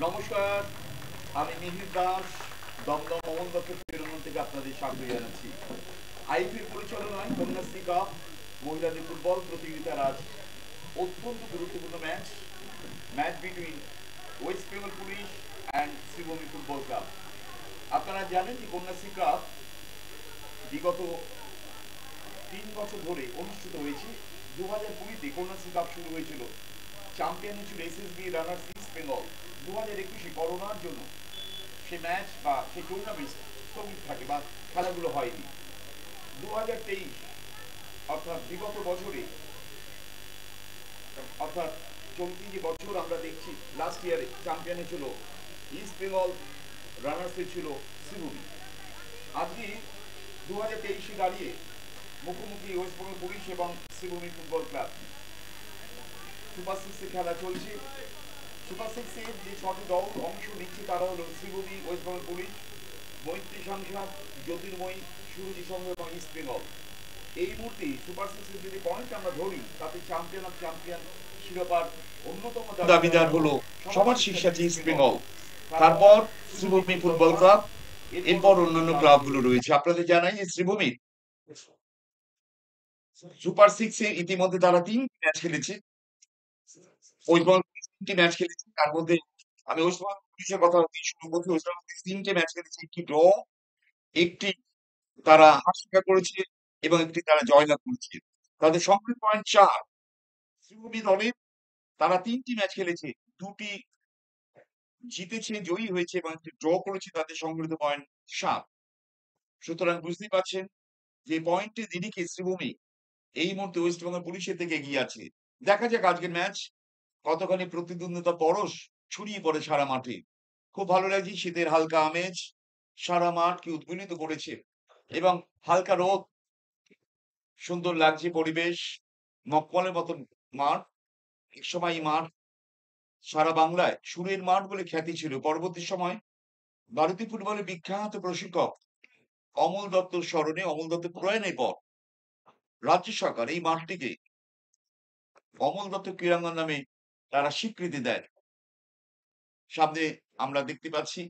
নমস্কার, আমি মিহির দাস দমদম অমল দত্তের প্রেরণা থেকে আপনাদের স্বাগত জানাচ্ছি। আইপিএল পরিচালনায় কন্যাশ্রী কাপ মহিলাদের ফুটবল প্রতিযোগিতার আজ অত্যন্ত গুরুত্বপূর্ণ match between West Bengal police and Sreebhumi football club. আপনারা জানেন যে কন্যাশ্রী কাপ বিগত 3 বছর ধরে অনুষ্ঠিত হয়েছে। 2020-তে কন্যাশ্রী কাপ শুরু হয়েছিল, চ্যাম্পিয়ন ছিল এসএসবি রানার্স ইস্ট বেঙ্গল। 2021-এ করোনার জন্য সে ম্যাচ বা সেই টুর্নামেন্ট স্থগিত থাকে বা খেলাগুলো হয়নি। 2023 অর্থাৎ বিগত বছরে, অর্থাৎ চলতি যে বছর আমরা দেখছি, লাস্ট ইয়ারে চ্যাম্পিয়নে ছিল ইস্ট বেঙ্গল, রানার্সে ছিল শ্রীভূমি। আজকে 2023-এ দাঁড়িয়ে মুখোমুখি ওয়েস্ট বেঙ্গল পুলিশ এবং শ্রীভূমি ফুটবল ক্লাব। সুপার সিক্সে খেলা চলছে। সুপার সিক্সে যে 6টি দল অংশ নিচ্ছে তারা হলো শ্রীভূমি, ওয়েস্ট বেঙ্গল পুলিশ, মৈত্রী সংসদ, জ্যোতির্ময়ী, সুরজি সংঘ এবং ইস্ট বেঙ্গল। এই মুহূর্তে সুপার সিক্সের যদি পয়েন্ট আমরা ধরি, তাতে চ্যাম্পিয়ন অফ চ্যাম্পিয়ন শিরোপার অন্যতম দাবিদার হলো সবার শীর্ষে আছে ইস্ট বেঙ্গল, তারপর শ্রীভূমি ফুটবল ক্লাব, এরপর অন্যান্য ক্লাবগুলো রয়েছে। আপনাদের জানাই যে শ্রীভূমি সুপার সিক্সে ইতিমধ্যে তারা 3টি ম্যাচ খেলেছে। ওয়েস্ট বেঙ্গল পুলিশ 3টি ম্যাচ খেলেছে, তার মধ্যে আমি ওয়েস্ট বেঙ্গল পুলিশের কথা শুরু করছি। ওয়েস্ট বেঙ্গল পুলিশ 3টে ম্যাচ খেলেছে, একটি ড্র, একটি তারা হার স্বীকার করেছে এবং একটি তারা জয়লাভ করেছে। তাদের সংগ্রহ পয়েন্ট 4। শ্রীভূমি দলের তারা 3টি ম্যাচ খেলেছে, 2টি জিতেছে, জয়ী হয়েছে এবং একটি ড্র করেছে, তাদের সংগৃহীত পয়েন্ট 7। সুতরাং বুঝতেই পারছেন যে পয়েন্টের দিকে শ্রীভূমি এই মুহূর্তে ওয়েস্ট বেঙ্গল পুলিশের থেকে এগিয়ে আছে। দেখা যাক আজকের ম্যাচ কতখানি প্রতিদ্বন্দ্বিতা পরশ ছড়িয়ে পড়ে সারা মাঠে। খুব ভালো লাগছে, শীতের হালকা আমেজ সারা মাঠকে উদ্বেলিত করেছে এবং হালকা রোদ, সুন্দর লাগছে পরিবেশ, মকমলের মতন মাঠ। একসময় এই মাঠ সারা বাংলায় সুরের মাঠ বলে খ্যাতি ছিল। পরবর্তী সময় ভারতীয় ফুটবলের বিখ্যাত প্রশিক্ষক অমল দত্তর স্মরণে, অমল দত্তের প্রয়াণের পর রাজ্য সরকার এই মাঠটিকে অমল দত্ত ক্রীড়াঙ্গন নামে তারা স্বীকৃতি দেয়। সামনে আমরা দেখতে পাচ্ছি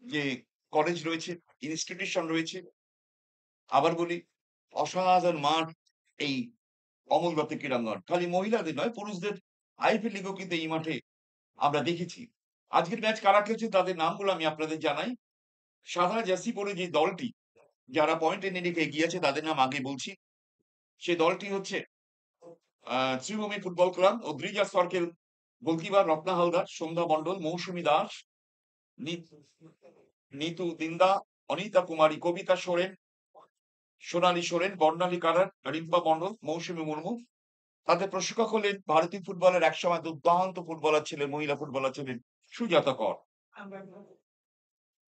যে কলেজ রয়েছে, ইনস্টিটিউশন রয়েছে। আবার বলি, অসাধারণ মাঠ এই অমল দত্ত ক্রীড়াঙ্গন। খালি মহিলাদের নয়, পুরুষদের আইপিএল লিগও কিন্তু এই মাঠে আমরা দেখেছি। আজকের ম্যাচ কারা খেলছে তাদের নামগুলো আমি আপনাদের জানাই। সাদা জার্সি পরে যে দলটি যারা পয়েন্ট এনে রেখে এগিয়ে আছে তাদের নাম আগে বলছি। সে দলটি হচ্ছে Sreebhumi football club, Adrija Sarkhel, goalkeeper Ratna Haldar, Sandhya Mondal, Mousumi Das, Nitu Dinda, Anita Kumari, Kabita Soren, Sonali Soren, Barnali Karar, Rimpa মণ্ডল, মৌসুমী মুর্মু। তাদের প্রশিক্ষক হলেন ভারতীয় ফুটবলের একসময় দুর্দান্ত ফুটবলার ছিলেন, মহিলা ফুটবলার ছিলেন সুজাতা কর।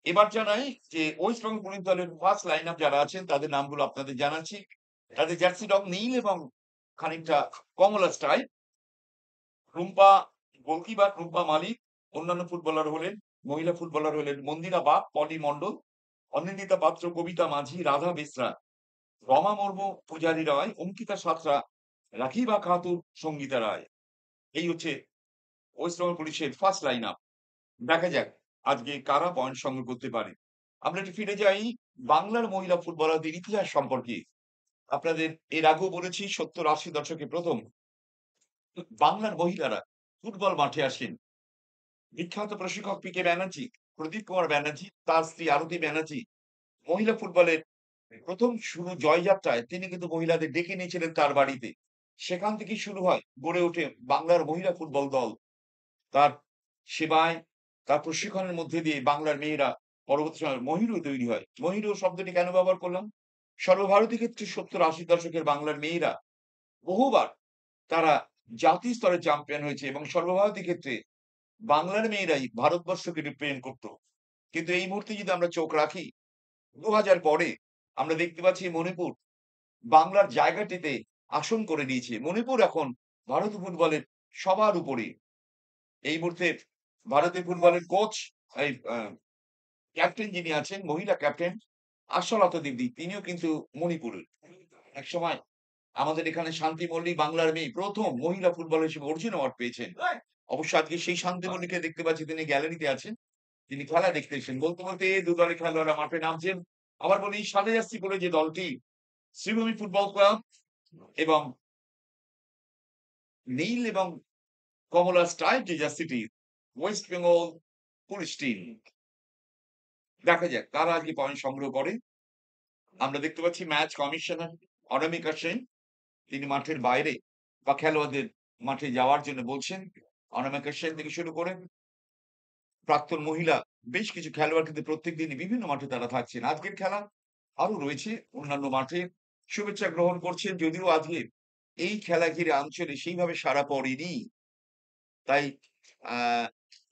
এবার জানাই যে ওয়েস্ট বেঙ্গল পুলিশ দলের ফার্স্ট লাইন আপ যারা আছেন তাদের নামগুলো আপনাদের জানাচ্ছি। তাদের জার্সি রং নীল এবং খানিকটা কমলা স্টাইল। রুম্পা গোলকিপার রুম্পা মালিক। অন্যান্য ফুটবলার হলেন, মহিলা ফুটবলার হলেন মন্দিরা বাগ, পলি মণ্ডল, অনিন্দিতা পাত্র, কবিতা মাঝি, রাধা বেসরা, রমা মুর্মু, পূজারী রায়, অঙ্কিতা সাঁতরা, রাখিবা খাতুন, সঙ্গীতা রায়। এই হচ্ছে ওয়েস্ট বেঙ্গল পুলিশের ফার্স্ট লাইন আপ। দেখা যাক আজকে কারা পয়েন্ট সংগ্রহ করতে পারে। আমরা একটু ফিরে যাই বাংলার মহিলা ফুটবলারদের ইতিহাস সম্পর্কে। আপনাদের এর আগেও বলেছি, 70-80 দশকে প্রথম বাংলার মহিলারা ফুটবল মাঠে আসেন। বিখ্যাত প্রশিক্ষক পি.কে ব্যানার্জি, প্রদীপ কুমার ব্যানার্জি, তার স্ত্রী আরতি ব্যানার্জি মহিলা ফুটবলের প্রথম শুরু জয়যাত্রায় তিনি কিন্তু মহিলাদের ডেকে নিয়েছিলেন তার বাড়িতে। সেখান থেকেই শুরু হয়, গড়ে ওঠে বাংলার মহিলা ফুটবল দল। তার সেবায়, তার প্রশিক্ষণের মধ্যে দিয়ে বাংলার মেয়েরা পরবর্তী সময় মহিরু তৈরি হয়। মহিরু শব্দটি কেন ব্যবহার করলাম? সর্বভারতীয় ক্ষেত্রে 70-80 দশকের বাংলার মেয়েরা বহুবার তারা জাতীয় স্তরে চ্যাম্পিয়ন হয়েছে এবং সর্বভারতীয় ক্ষেত্রে বাংলার মেয়েরাই ভারতবর্ষকে রিপ্রেজেন্ট করত। কিন্তু এই মুহূর্তে যদি আমরা চোখ রাখি, 2000 পরে আমরা দেখতে পাচ্ছি মণিপুর বাংলার জায়গাটিতে আসন করে নিয়েছে। মণিপুর এখন ভারতীয় ফুটবলের সবার উপরে। এই মুহূর্তে ভারতীয় ফুটবলের কোচ, এই ক্যাপ্টেন যিনি আছেন, মহিলা ক্যাপ্টেন আশালতা দেবী, তিনিও কিন্তু মণিপুরের। একসময় আমাদের এখানে শান্তি মল্লিক বাংলার মেয়ে প্রথম মহিলা ফুটবলার হিসেবে অর্জুন অ্যাওয়ার্ড পেয়েছেন। অবশ্য আজকে সেই শান্তিমণিকে দেখতে পাচ্ছি তিনি গ্যালারিতে আছেন। তিনি খেলা দেখতে এসেছেন। বলতে দু দলের খেলোয়াড়রা মাঠে নামছেন। আবার বলি সাদা জার্সি পরে যে দলটি শ্রীভূমি ফুটবল ক্লাব এবং নীল এবং কমলা স্ট্রাইপ যে জার্সিটি ওয়েস্ট বেঙ্গল পুলিশ টিম। দেখা যাক কারা আজকে পয়েন্ট সংগ্রহ করে। আমরা দেখতে পাচ্ছি ম্যাচ কমিশনার অনামিকা সেন তিনি মাঠের বাইরে বা খেলোয়াড়দের মাঠে যাওয়ার জন্য বলছেন। অনামিকা সেন থেকে শুরু করে প্রাক্তন মহিলা বেশ কিছু খেলোয়াড় কিন্তু প্রত্যেকদিনই বিভিন্ন মাঠে তারা থাকছেন। আজকের খেলা আরো রয়েছে অন্যান্য মাঠে। শুভেচ্ছা গ্রহণ করছেন যদিও আজকে এই খেলা ঘিরে অঞ্চলে সেইভাবে সাড়া পড়েনি। তাই আ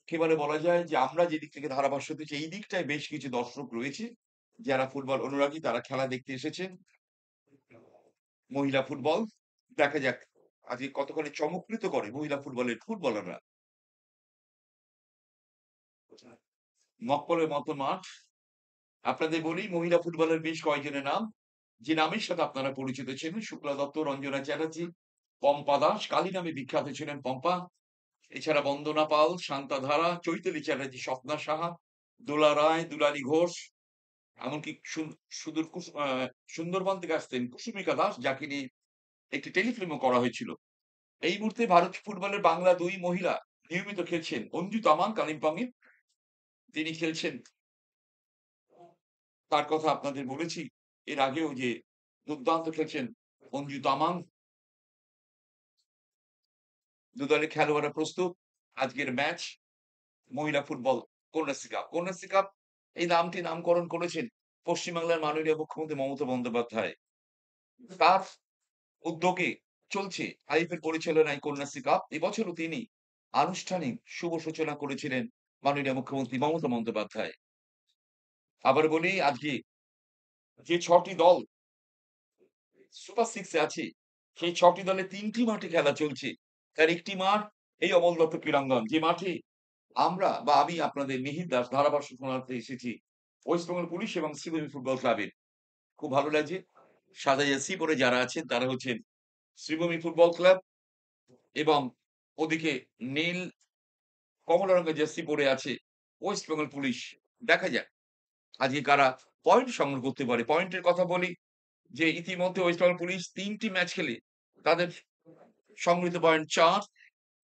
একেবারে বলা যায় যে আমরা যেদিক থেকে ধারাভাষ্য দিচ্ছি এই দিকটায় বেশ কিছু দর্শক রয়েছে যারা ফুটবল অনুরাগী তারা খেলা দেখতে এসেছেন। মহিলা ফুটবল দেখা যাক আজকে কতখানি চমৎকৃত করে মহিলা ফুটবলের ফুটবলাররা। মক্কলের মতো মাঠ। আপনাদের বলি মহিলা ফুটবলের বেশ কয়েকজনের নাম, যে নামের সাথে আপনারা পরিচিত ছিলেন শুক্লা দত্ত, রঞ্জনা চ্যাটার্জি, পম্পা দাস, কালী নামে বিখ্যাত ছিলেন পম্পা। এছাড়া বন্দনা পাল, শান্তা ধারা, চৈতালি চ্যাটার্জি, স্বপ্না সাহা, দোলা রায়, দুলালী ঘোষ, এমনকি সুদূর সুন্দরবন থেকে আসতেন কুসুমিকা দাস যাকে নিয়ে একটি টেলিফিল্মও করা হয়েছিল। এই মুহূর্তে ভারত ফুটবলের বাংলা ২ মহিলা নিয়মিত খেলছেন অঞ্জু তামাং কালিম্পংয়ে। তিনি খেলছেন তার কথা আপনাদের বলেছি এর আগেও যে দুর্দান্ত খেলছেন অঞ্জু তামাং। দু দলের খেলোয়াড়রা প্রস্তুত। আজকের ম্যাচ মহিলা football Kanyashree cup. Kanyashree cup এই নামটি নামকরণ করেছেন পশ্চিমবাংলার মাননীয় মুখ্যমন্ত্রী মমতা বন্দ্যোপাধ্যায়। তার উদ্যোগে চলছে আইএফএ এর পরিচালনায় কন্যাশ্রী কাপ। এবছরও তিনি আনুষ্ঠানিক শুভ সূচনা করেছিলেন মাননীয় মুখ্যমন্ত্রী মমতা বন্দ্যোপাধ্যায়। আবার বলি আজকে যে ৬ টি দল সুপার 6 এ আছে, সেই ৬ টি দলে ৩ টি মাঠে খেলা চলছে। তার একটি মাঠ এই অমল দত্ত ক্রীড়াঙ্গন। যে মাঠে আমরা বা আমি আপনাদের মিহির দাস ধারাভাষ্য শোনাতে এসেছি ওয়েস্ট বেঙ্গল পুলিশ এবং শ্রীভূমি ফুটবল ক্লাবের। খুব ভালো লাগছে। সাদা জার্সি পরে যারা আছেন তারা হচ্ছেন শ্রীভূমি ফুটবল ক্লাব এবং ওদিকে নীল কমলা রঙের জার্সি পরে আছে ওয়েস্ট বেঙ্গল পুলিশ। দেখা যাক আজকে কারা পয়েন্ট সংগ্রহ করতে পারে। পয়েন্টের কথা বলি যে ইতিমধ্যে ওয়েস্ট বেঙ্গল পুলিশ ৩ টি ম্যাচ খেলে তাদের সংগৃহীত পয়েন্ট ৪।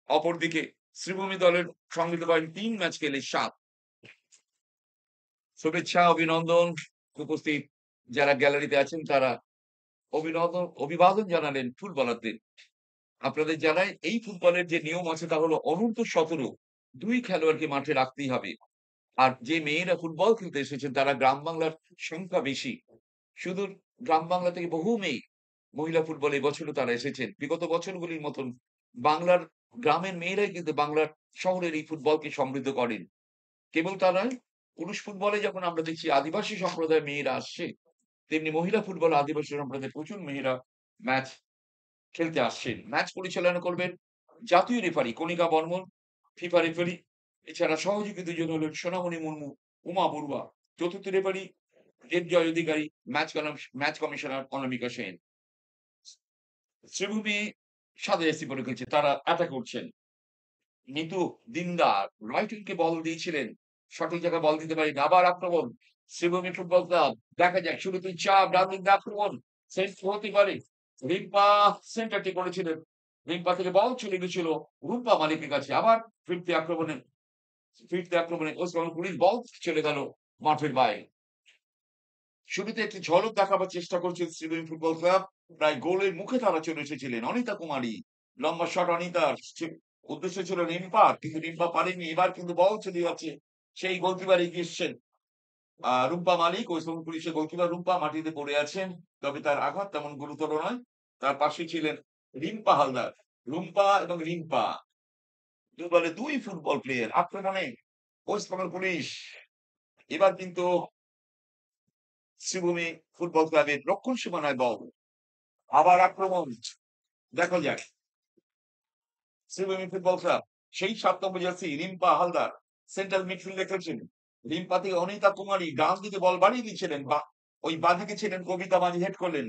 অপরদিকে শ্রীভূমি দলের সংগৃহীত পয়েন্ট ৩ ম্যাচ খেলে ৭। শুভেচ্ছা, অভিনন্দন উপস্থিত যারা গ্যালারিতে আছেন তারা অভিবাদন জানালেন ফুটবলারদের। আপনাদের জানাই এই ফুটবলের যে নিয়ম আছে তা হলো অনূর্ধ্ব-১৭ ২ খেলোয়াড়কে মাঠে রাখতেই হবে। আর যে মেয়েরা ফুটবল খেলতে এসেছেন তারা গ্রাম বাংলার সংখ্যা বেশি। সুদূর গ্রাম বাংলা থেকে বহু মেয়ে মহিলা ফুটবলে এবছরও তারা এসেছেন। বিগত বছরগুলির মতন বাংলার গ্রামের মেয়েরাই কিন্তু বাংলার শহরের এই ফুটবলকে সমৃদ্ধ করেন। কেবল তা নয়, পুরুষ ফুটবলে যখন আমরা দেখছি আদিবাসী সম্প্রদায়ের মেয়েরা আসছে, তেমনি মহিলা ফুটবলে আদিবাসী সম্প্রদায়ের প্রচুর মেয়েরা ম্যাচ খেলতে আসছেন। ম্যাচ পরিচালনা করবেন জাতীয় রেফারি কণিকা বর্মন, ফিফা রেফারি। এছাড়া সহযোগী দুজন হলেন সোনামণি মুর্মু, উমা বড়ুয়া। চতুর্থ রেফারি দেবজয় অধিকারী, ম্যাচ কমিশনার অনামিকা সেন। শ্রীভূমি সাদা জার্সি পরে খেলছে, তারা অ্যাটাক করছেন। নিতু দিনদার রাইট উইংকে বল দিয়েছিলেন। সঠিক জায়গায় বল দিতে পারেনি। আবার আক্রমণ। Sreebhumi football club. দেখা যাক শুরুতেই চাপ, ডান দিক দিয়ে আক্রমণ। সেন্স হতে পারে। রিম্পা সেন্টারটি করেছিলেন। রিম্পা থেকে বল চলে গেছিল রুম্পা মালিকের কাছে। আবার ফিরতি আক্রমণে ওয়েস্ট বেঙ্গল পুলিশ বল চলে গেল মাঠের বাইরে। শুরুতে একটি ঝলক দেখাবার চেষ্টা করছেন শ্রীভূমি ফুটবল ক্লাব। প্রায় গোলের মুখে তারা চলে এসেছিলেন। অনিতা কুমারী লম্বা শট অনিতার উদ্দেশ্য ছিল রিম্পা কিন্তু রিম্পা পারেনি। এবার কিন্তু বল চলে যাচ্ছে সেই গোলকিপার এগিয়ে এসছেন রুম্পা মালিক ওয়েস্ট বেঙ্গল পুলিশের গোলকিপার। রুম্পা মাটিতে পড়ে আছেন, তবে তার আঘাত তেমন গুরুতর নয়। তার পাশে ছিলেন রিম্পা হালদার। রুম্পা এবং রিম্পা দু দলে ২ ফুটবল প্লেয়ার। আক্রমণে ওয়েস্ট বেঙ্গল পুলিশ। এবার কিন্তু শ্রীভূমি ফুটবল ক্লাবের রক্ষণ সীমানায় বল। আবার আক্রমণ। দেখা যাক শ্রীভূমি ফুটবল ক্লাব সেই ৭ নম্বর জার্সি রিম্পা হালদার সেন্ট্রাল মিডফিল্ডে খেলছেন। রিম্পা থেকে অনিতা কুমারী ডান দিকে বল বাড়িয়ে দিচ্ছিলেন। ওই বাঁদিকে ছিলেন কবিতা মাঝি, হেড করলেন।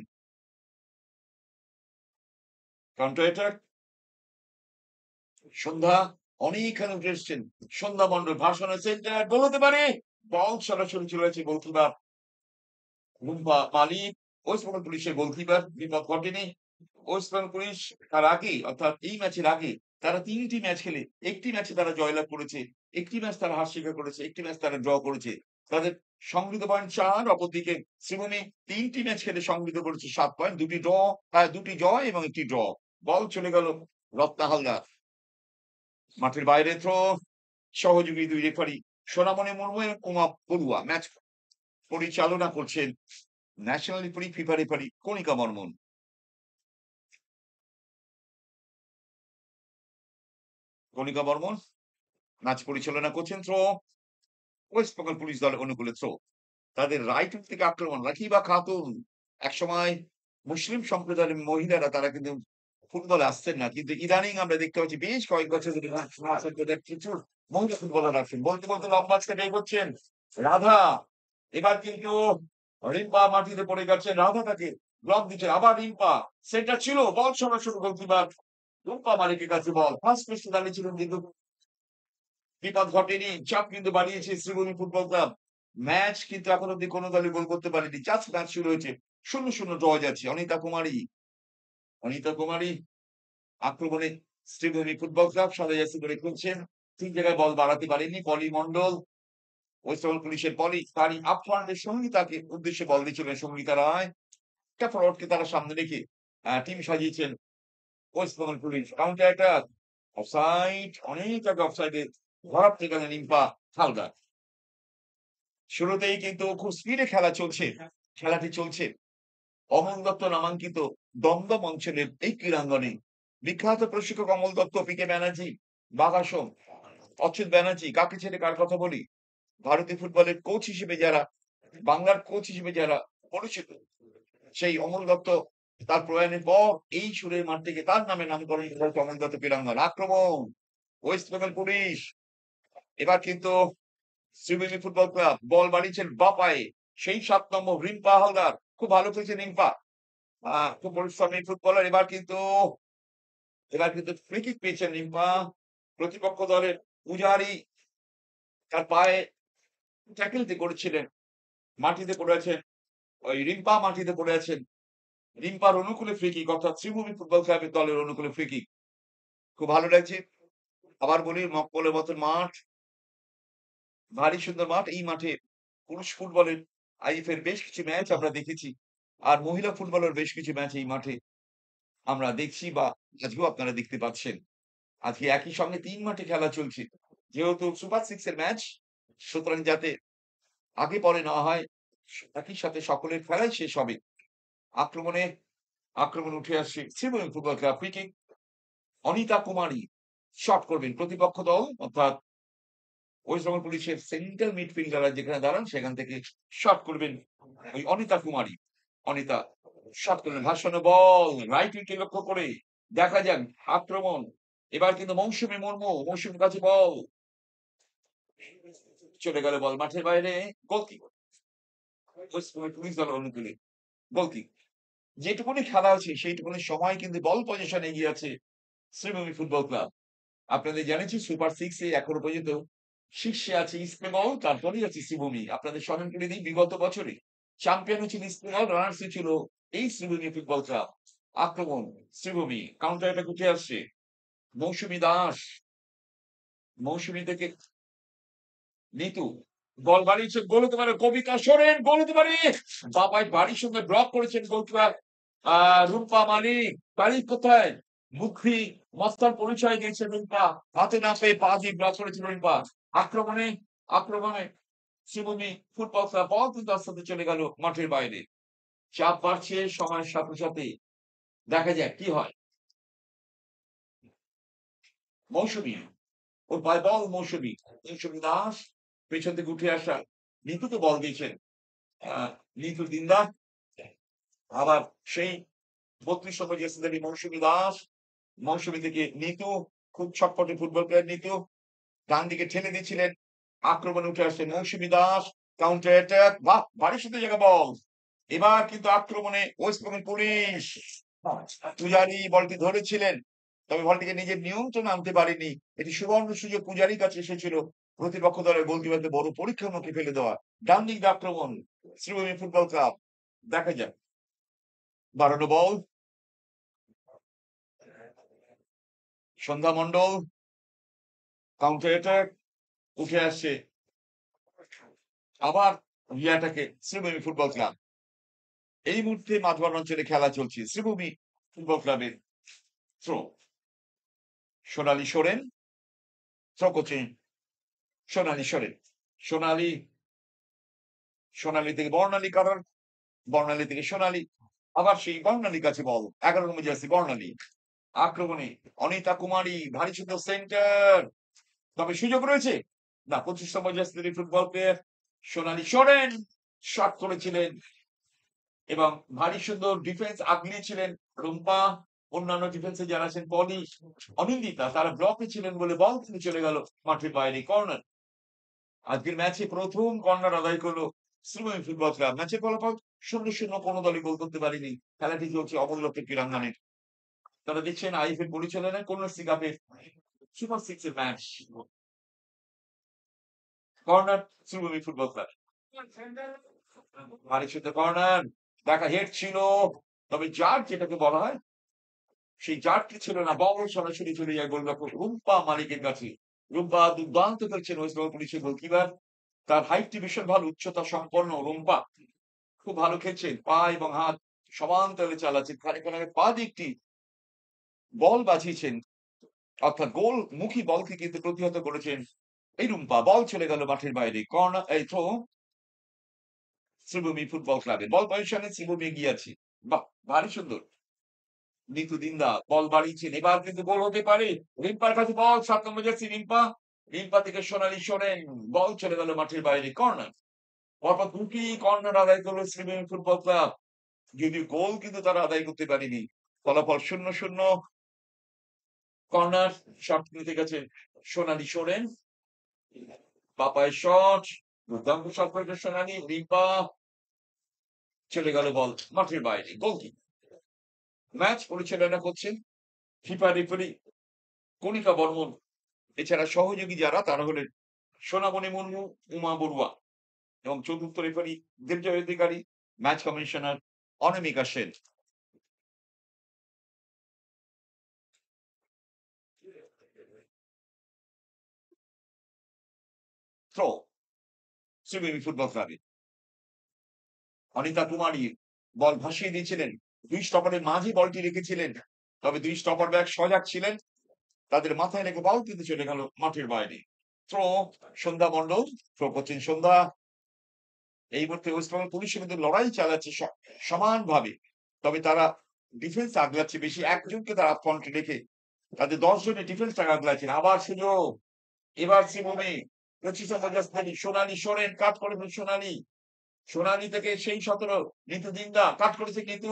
Counter attack. সন্ধ্যা অনেকখানি উঠে এসছেন সন্ধ্যা মণ্ডল, ভাষণের সেন্টার বলতে পারে বল সরাসরি চলে যাচ্ছে গোলকিপার রুম্পা মালিক। ওয়েস্ট বেঙ্গল পুলিশের গোলকিপার, বিপদ ঘটেনি। ওয়েস্ট বেঙ্গল পুলিশ তার আগে অর্থাৎ এই ম্যাচের আগে তারা ৩টি ম্যাচ খেলে একটি ম্যাচে তারা জয়লাভ করেছে, একটি ম্যাচ তারা হার স্বীকার করেছে, একটি ম্যাচ তারা ড্র করেছে। তাদের সংগৃহীত পয়েন্ট ৪। অপরদিকে শ্রীভূমি ৩টি ম্যাচ খেলে সংগৃহীত করেছে ৭ পয়েন্ট, ২টি জয় এবং ১টি ড্র। বল চলে গেল রত্না হালদার। মাঠের বাইরে থ্রো, সহযোগী ২ রেফারি সোনামণি মুর্মু এবং উমা বড়ুয়া। ম্যাচ পরিচালনা করছেন ন্যাশনাল রেফারি, ফিফা রেফারি কণিকা বর্মন। কণিকা বর্মন ম্যাচ পরিচালনা করছেন। থ্রো ওয়েস্ট বেঙ্গল পুলিশ দলের অনুকূলে থ্রো। তাদের রাইট উইং থেকে আক্রমণ। রাকিবা খাতুন একসময় মুসলিম সম্প্রদায়ের মহিলারা তারা কিন্তু ফুটবলে আসতেন না, কিন্তু ইদানিং আমরা দেখতে পাচ্ছি বেশ কয়েক বছর ধরে সম্প্রদায়ের প্রচুর মহিলা ফুটবলার আসছেন। বলতে বলতে লম্বা স্টেপ এগোচ্ছেন রাধা। এবার কিন্তু রিম্পা মাটিতে পড়ে গেছেন, রাধা তাকে ব্লক দিচ্ছে। আবার রিম্পা, সেন্টার ছিল, বল সরাসরি গোলকিপার রুম্পা মালিকের কাছে বল। ফার্স্ট পেসে দাঁড়িয়েছিলেন কিন্তু বিপদ ঘটেনি। চাপ কিন্তু বাড়িয়েছে শ্রীভূমি ফুটবল ক্লাব। ম্যাচ কিন্তু এখন অব্দি কোনো দলই গোল করতে পারেনি। জাস্ট ম্যাচ শুরু হয়েছে, ০-০ ড্র যাচ্ছে। অনিতা কুমারী আক্রমণে শ্রীভূমি ফুটবল ক্লাব সাদা জার্সি করে খেলছেন। ৩ জায়গায় বল বাড়াতে পারেনি পলি মন্ডল। ওয়েস্ট বেঙ্গল পুলিশের পলি তারই আপফ্রন্টে সঙ্গীতাকে উদ্দেশ্যে বল দিচ্ছিলেন সঙ্গীতা রায়। একটা ফরওয়ার্ডকে তারা সামনে রেখে টিম সাজিয়েছেন West Bengal police. Counter attack, offside, অনেক আগে অফসাইডে ধরা পড়ে গেলেন রিম্পা হালদার। শুরুতেই কিন্তু খুব স্পিডে খেলাটি চলছে অমল দত্ত নামাঙ্কিত দমদম অঞ্চলের এই ক্রীড়াঙ্গনে। বিখ্যাত প্রশিক্ষক অমল দত্ত, পিকে ব্যানার্জি, বাঘাসম, অচ্যুত ব্যানার্জি, কাকে ছেড়ে কার কথা বলি, ভারতীয় ফুটবলের কোচ হিসেবে যারা, বাংলার কোচ হিসেবে যারা পরিচিত, সেই অমল দত্ত তার প্রয়াণের পর এই সুরের মাঠ থেকে তার নামে নামকরণ করা হয়েছে অমল দত্ত ক্রীড়াঙ্গন। আক্রমণ ওয়েস্ট বেঙ্গল পুলিশ। এবার কিন্তু শ্রীভূমি ফুটবল ক্লাব বল বাড়িয়েছেন বা পায়ে, সেই ৭ নম্বর রিম্পা হালদার। খুব ভালো খেলছেন রিম্পা, খুব পরিশ্রমী ফুটবলার। এবার কিন্তু ফ্রি কিক পেয়েছেন রিম্পা। প্রতিপক্ষ দলের পূজারি তার পায়ে ট্যাকেলটি করেছিলেন, মাটিতে পড়ে আছেন, ওই রিম্পা মাটিতে পড়ে আছেন। রিম্পার অনুকূলে ফ্রি কিক, অর্থাৎ শ্রীভূমি ফুটবল ক্লাবের দলের অনুকূলে ফ্রি কিক। খুব ভালো লাগছে। আবার বলি, মক্কলের মতন মাঠ, ভারী সুন্দর মাঠ। এই মাঠে পুরুষ ফুটবলের আইএফএ এর বেশ কিছু ম্যাচ আমরা দেখেছি। আর মহিলা ফুটবলের বেশ কিছু ম্যাচ এই মাঠে আমরা দেখছি বা আজকেও আপনারা দেখতে পাচ্ছেন। আজকে একই সঙ্গে ৩ মাঠে খেলা চলছে। যেহেতু সুপার 6 এর ম্যাচ, সুতরাং যাতে আগে পরে না হয়, একই সাথে সকলের খেলাই শেষ হবে। আক্রমণ উঠে আসছে Sreebhumi football club. Free kick, Anita Kumari shot করবেন। প্রতিপক্ষ দল অর্থাৎ ওয়েস্ট বেঙ্গল পুলিশের সেন্ট্রাল মিডফিল্ডাররা যেখানে দাঁড়ান সেখান থেকে শট করবেন ওই অনিতা কুমারী। অনিতা শট করলেন, ভাসানো বল রাইট উইকে লক্ষ্য করে। দেখা যাক আক্রমণ। এবার কিন্তু মৌসুমীর কাছে বল চলে গেল, বল মাঠের বাইরে। গোলকিক ওয়েস্ট বেঙ্গল পুলিশ দল অনুকূলে গোলকিক। যেটুকুনি খেলা আছে সেইটুকুনি সময় কিন্তু বল পজিশনে এগিয়ে আছে শ্রীভূমি ফুটবল ক্লাব। আপনাদের জানিয়েছি সুপার 6 এ এখনো পর্যন্ত শীর্ষে আছে ইস্ট বেঙ্গল, তারপরেই আছে শ্রীভূমি। আপনাদের স্মরণ করে দিই, বিগত বছরে চ্যাম্পিয়ন ছিল ইস্ট বেঙ্গল, রানার্স ছিল এই শ্রীভূমি ফুটবল ক্লাব। আক্রমণ শ্রীভূমি, কাউন্টার অ্যাটাক উঠে আসছে। মৌসুমী দাস, মৌসুমী থেকে নিতু, বল বাড়িয়েছে, গোল হতে পারে। কবিতা সোরেন, গোল হতে পারে। বাবাই বাড়ির সঙ্গে ড্রপ করেছেন গোলকিপার রুম্পা মালিক। বাড়ি কোথায় বুদ্ধি মস্তার পরিচয় দিয়েছে রুম্পা, হাতে না পেয়ে পা দিয়ে ব্লক করেছিল রুম্পা। আক্রমণে আক্রমণে শ্রীভূমি ফুটবল ক্লাব বল কিন্তু আস্তে আস্তে চলে গেল মাঠের বাইরে। চাপ বাড়ছে সময়ের সাথে সাথে, দেখা যাক কি হয়। মৌসুমী, ওর পায়ে বল। মৌসুমী দাস পেছন থেকে উঠে আসা নিতুকে বল দিয়েছেন নিতু দিনদার। আবার সেই ৩২ নম্বর জার্সিধারী মৌসুমী দাস। মৌসুমী থেকে নিতু, খুব ছটপটে ফুটবল প্লেয়ার নিতু, ডান দিকে ঠেলে দিচ্ছিলেন। আক্রমণে উঠে আসছে মৌসুমী দাস। কাউন্টার অ্যাটাক, বাহ ভারী সুন্দর জায়গা বল। এবার কিন্তু আক্রমণে ওয়েস্ট বেঙ্গল পুলিশ। পূজারি বলটি ধরেছিলেন, তবে বলটিকে নিজের নিয়ন্ত্রণে আনতে পারেনি। এটি সুবর্ণ সুযোগ পূজারীর কাছে এসেছিল প্রতিপক্ষ দলের গোলকিপারকে বড় পরীক্ষার মুখে ফেলে দেওয়া। ডান দিক দিয়ে আক্রমণ শ্রীভূমি ফুটবল ক্লাব। দেখা যাক বাড়ানো বল সন্ধ্যা মণ্ডল কাউন্টার অ্যাটাক উঠে আসছে আবার রিয়াটাকে শ্রীভূমি ফুটবল ক্লাব। এই মুহূর্তে মাঝবার অঞ্চলে খেলা চলছে। শ্রীভূমি ফুটবল ক্লাবের থ্রো সোনালী সোরেন থ্রো করছেন সোনালী সোরেন। সোনালী সোনালী থেকে বর্ণালী কারণ বর্ণালী থেকে সোনালী আবার সেই বর্ণালীর কাছে বল 11 নম্বর জার্সি বর্ণালী আক্রমণে অনিতা কুমারী ভারী সুন্দর সেন্টার তবে সুযোগ রয়েছে না 25 নম্বর জার্সি ফুটবল প্লেয়ার সোনালী সোরেন শট করেছিলেন এবং ভারী সুন্দর ডিফেন্স আগলিয়েছিলেন রুম্পা। অন্যান্য ডিফেন্সে যারা আছেন পলি অনিন্দিতা তারা ব্লকে ছিলেন বলে বল তিনি চলে গেল মাঠের বাইরে কর্নার। আজকের ম্যাচে প্রথম কর্নার আদায় করলো শ্রীভূমি ফুটবল ক্লাব। ম্যাচের ফলাফল 0-0 কোনো দলই গোল করতে পারেনি। খেলাটি চলছে অমূল্য ক্রীড়াঙ্গনে। তারা দেখছেন আইএফএ পরিচালনায় কন্যাশ্রী কাপের সুপার সিক্স এর match. Corner Sreebhumi football club ভারী সুন্দর কর্নার দেখা হেড ছিল তবে জার যেটাকে বলা হয় সেই জারটি ছিল না বল সরাসরি চলে যায় গোলরক্ষক রুম্পা মালিকের কাছে। রুম্পা দুর্দান্ত করেছেন ওয়েস্ট বেঙ্গল পুলিশের গোলকিপার। তার হাইটটি ভীষণ ভালো উচ্চতা সম্পন্ন রুম্পা খুব ভালো খেলছেন পা এবং হাত সমান্তরালে চালাচ্ছেন খানিক পা দিকটি বল বাঁচিয়েছেন অর্থাৎ গোল মুখী বলকে কিন্তু প্রতিহত করেছেন এই রুম্পা। বল চলে গেল মাঠের বাইরে কর্নার এই থ্রো শ্রীভূমি ফুটবল ক্লাবে। বল পজিশনে শ্রীভূমি এগিয়ে আছে বাহ ভারী সুন্দর। নিতু দিন্দা বল বাড়িয়েছেন এবার কিন্তু গোল হতে পারে। রিম্পার কাছে বল 7 নম্বর জার্সি রিম্পা রিম্পা থেকে সোনালী সোরেন বল চলে গেল মাঠের বাইরে কর্নার। পরপর দুটি কর্নার আদায় করলো শ্রীভূমি ফুটবল ক্লাব যদিও গোল কিন্তু তারা আদায় করতে পারেনি। ফলাফল 0-0। কর্নার শট নিতে গেছে সোনালী সোরেন বাপায় শট দুর্দান্ত শট করেছে সোনালী রিম্পা চলে গেল বল মাঠের বাইরে গোলকি। ম্যাচ পরিচালনা করছেন ফিফা রেফারি কণিকা বর্মন। এছাড়া সহযোগী যারা তারা হলেন সোনামণি মুর্মু উমা বড়ুয়া এবং চতুর্থ রেফারি দেবজয় অধিকারী ম্যাচ কমিশনার অনামিকা সেন। থ্রো শ্রীভূমি ফুটবল ক্লাবে অনিতা কুমারী বল ভাসিয়ে দিয়েছিলেন দুই স্টপারের মাঝে বলটি রেখেছিলেন তবে দুই স্টপার ব্যাক সজাগ ছিলেন তাদের মাথায় রেখে বল কিন্তু চলে গেল মাঠের বাইরে। থ্রো সন্ধ্যা মণ্ডল থ্রো করছেন সন্ধ্যা। এই মুহূর্তে ওয়েস্ট বেঙ্গল পুলিশের মধ্যে লড়াই চালাচ্ছে সমানভাবে তবে তারা ডিফেন্স আগলাচ্ছে বেশি একজনকে তারা ফ্রন্টে রেখে তাদের 10 জনের ডিফেন্স আগলাচ্ছেন। আবার সুযোগ এবার শ্রীভূমি 25 নম্বর জার্সি সোনালী সোরেন কাট করে সোনালী সোনালী থেকে সেই 17 নিতু দিন্দা কাট করেছে কিন্তু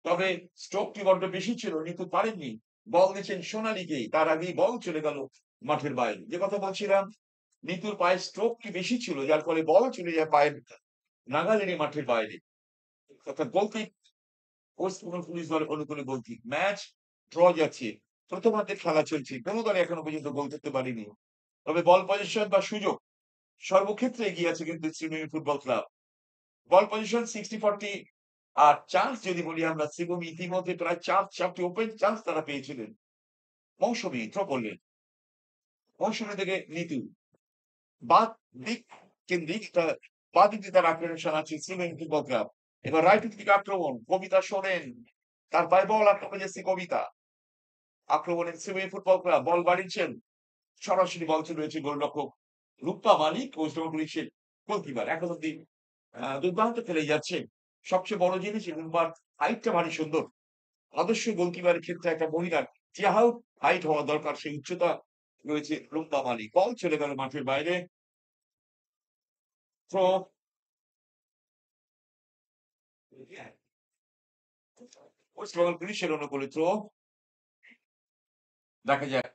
তবে স্ট্রোকটি বড্ড বেশি ছিল নিতু পারেননি বল দিচ্ছেন সোনালীকে তার আগেই বল চলে গেল মাঠের বাইরে। যে কথা বলছিলাম নিতুর পায়ে স্ট্রোকটি বেশি ছিল যার ফলে বল চলে যায় পায়ের নাগালেরই মাঠের বাইরে অর্থাৎ গোলকিক ওয়েস্ট বেঙ্গল পুলিশ দলের অনুকূলে গোলকিক। ম্যাচ ড্র যাচ্ছে প্রথমার্ধের খেলা চলছে কোনো দল এখনো পর্যন্ত গোল করতে পারেনি তবে বল পজিশন বা সুযোগ সর্বক্ষেত্রে এগিয়ে আছে কিন্তু শ্রীভূমি ফুটবল ক্লাব। বল পজিশন 60-40 আর চান্স যদি বলি আমরা শ্রীভূমি ইতিমধ্যে প্রায় 4টি ওপেন চান্স তারা পেয়েছিলেন। মৌসুমী থ্রো করলেন মৌসুমী থেকে নীতি বাদ দিক কেন্দ্রিক বাদ দিক দিয়ে তার আক্রমণ আছে শ্রীভূমি ফুটবল ক্লাব। এবার রাইট দিকে আক্রমণ কবিতা সোরেন তার পায়ে বল আক্রমণ যাচ্ছে কবিতা আক্রমণের শ্রীভূমি ফুটবল ক্লাব বল বাড়িয়েছেন সরাসরি বল রয়েছে গোলরক্ষক রূপা মালিক ওয়েস্ট বেঙ্গল পুলিশের গোলকিপার এখন অব্দি দুর্দান্ত খেলে যাচ্ছে। সবচেয়ে বড় জিনিস রুম্পার হাইটটা ভারী সুন্দর। আদর্শ গোলকিপারের ক্ষেত্রে একটা মহিলার যে হাইট হওয়া দরকার সেই উচ্চতা রয়েছে রুম্পা মালিক। বল চলে গেল মাঠের বাইরে। থ্রো ওয়েস্ট বেঙ্গল পুলিশের অনুকূলে থ্রো দেখা যায়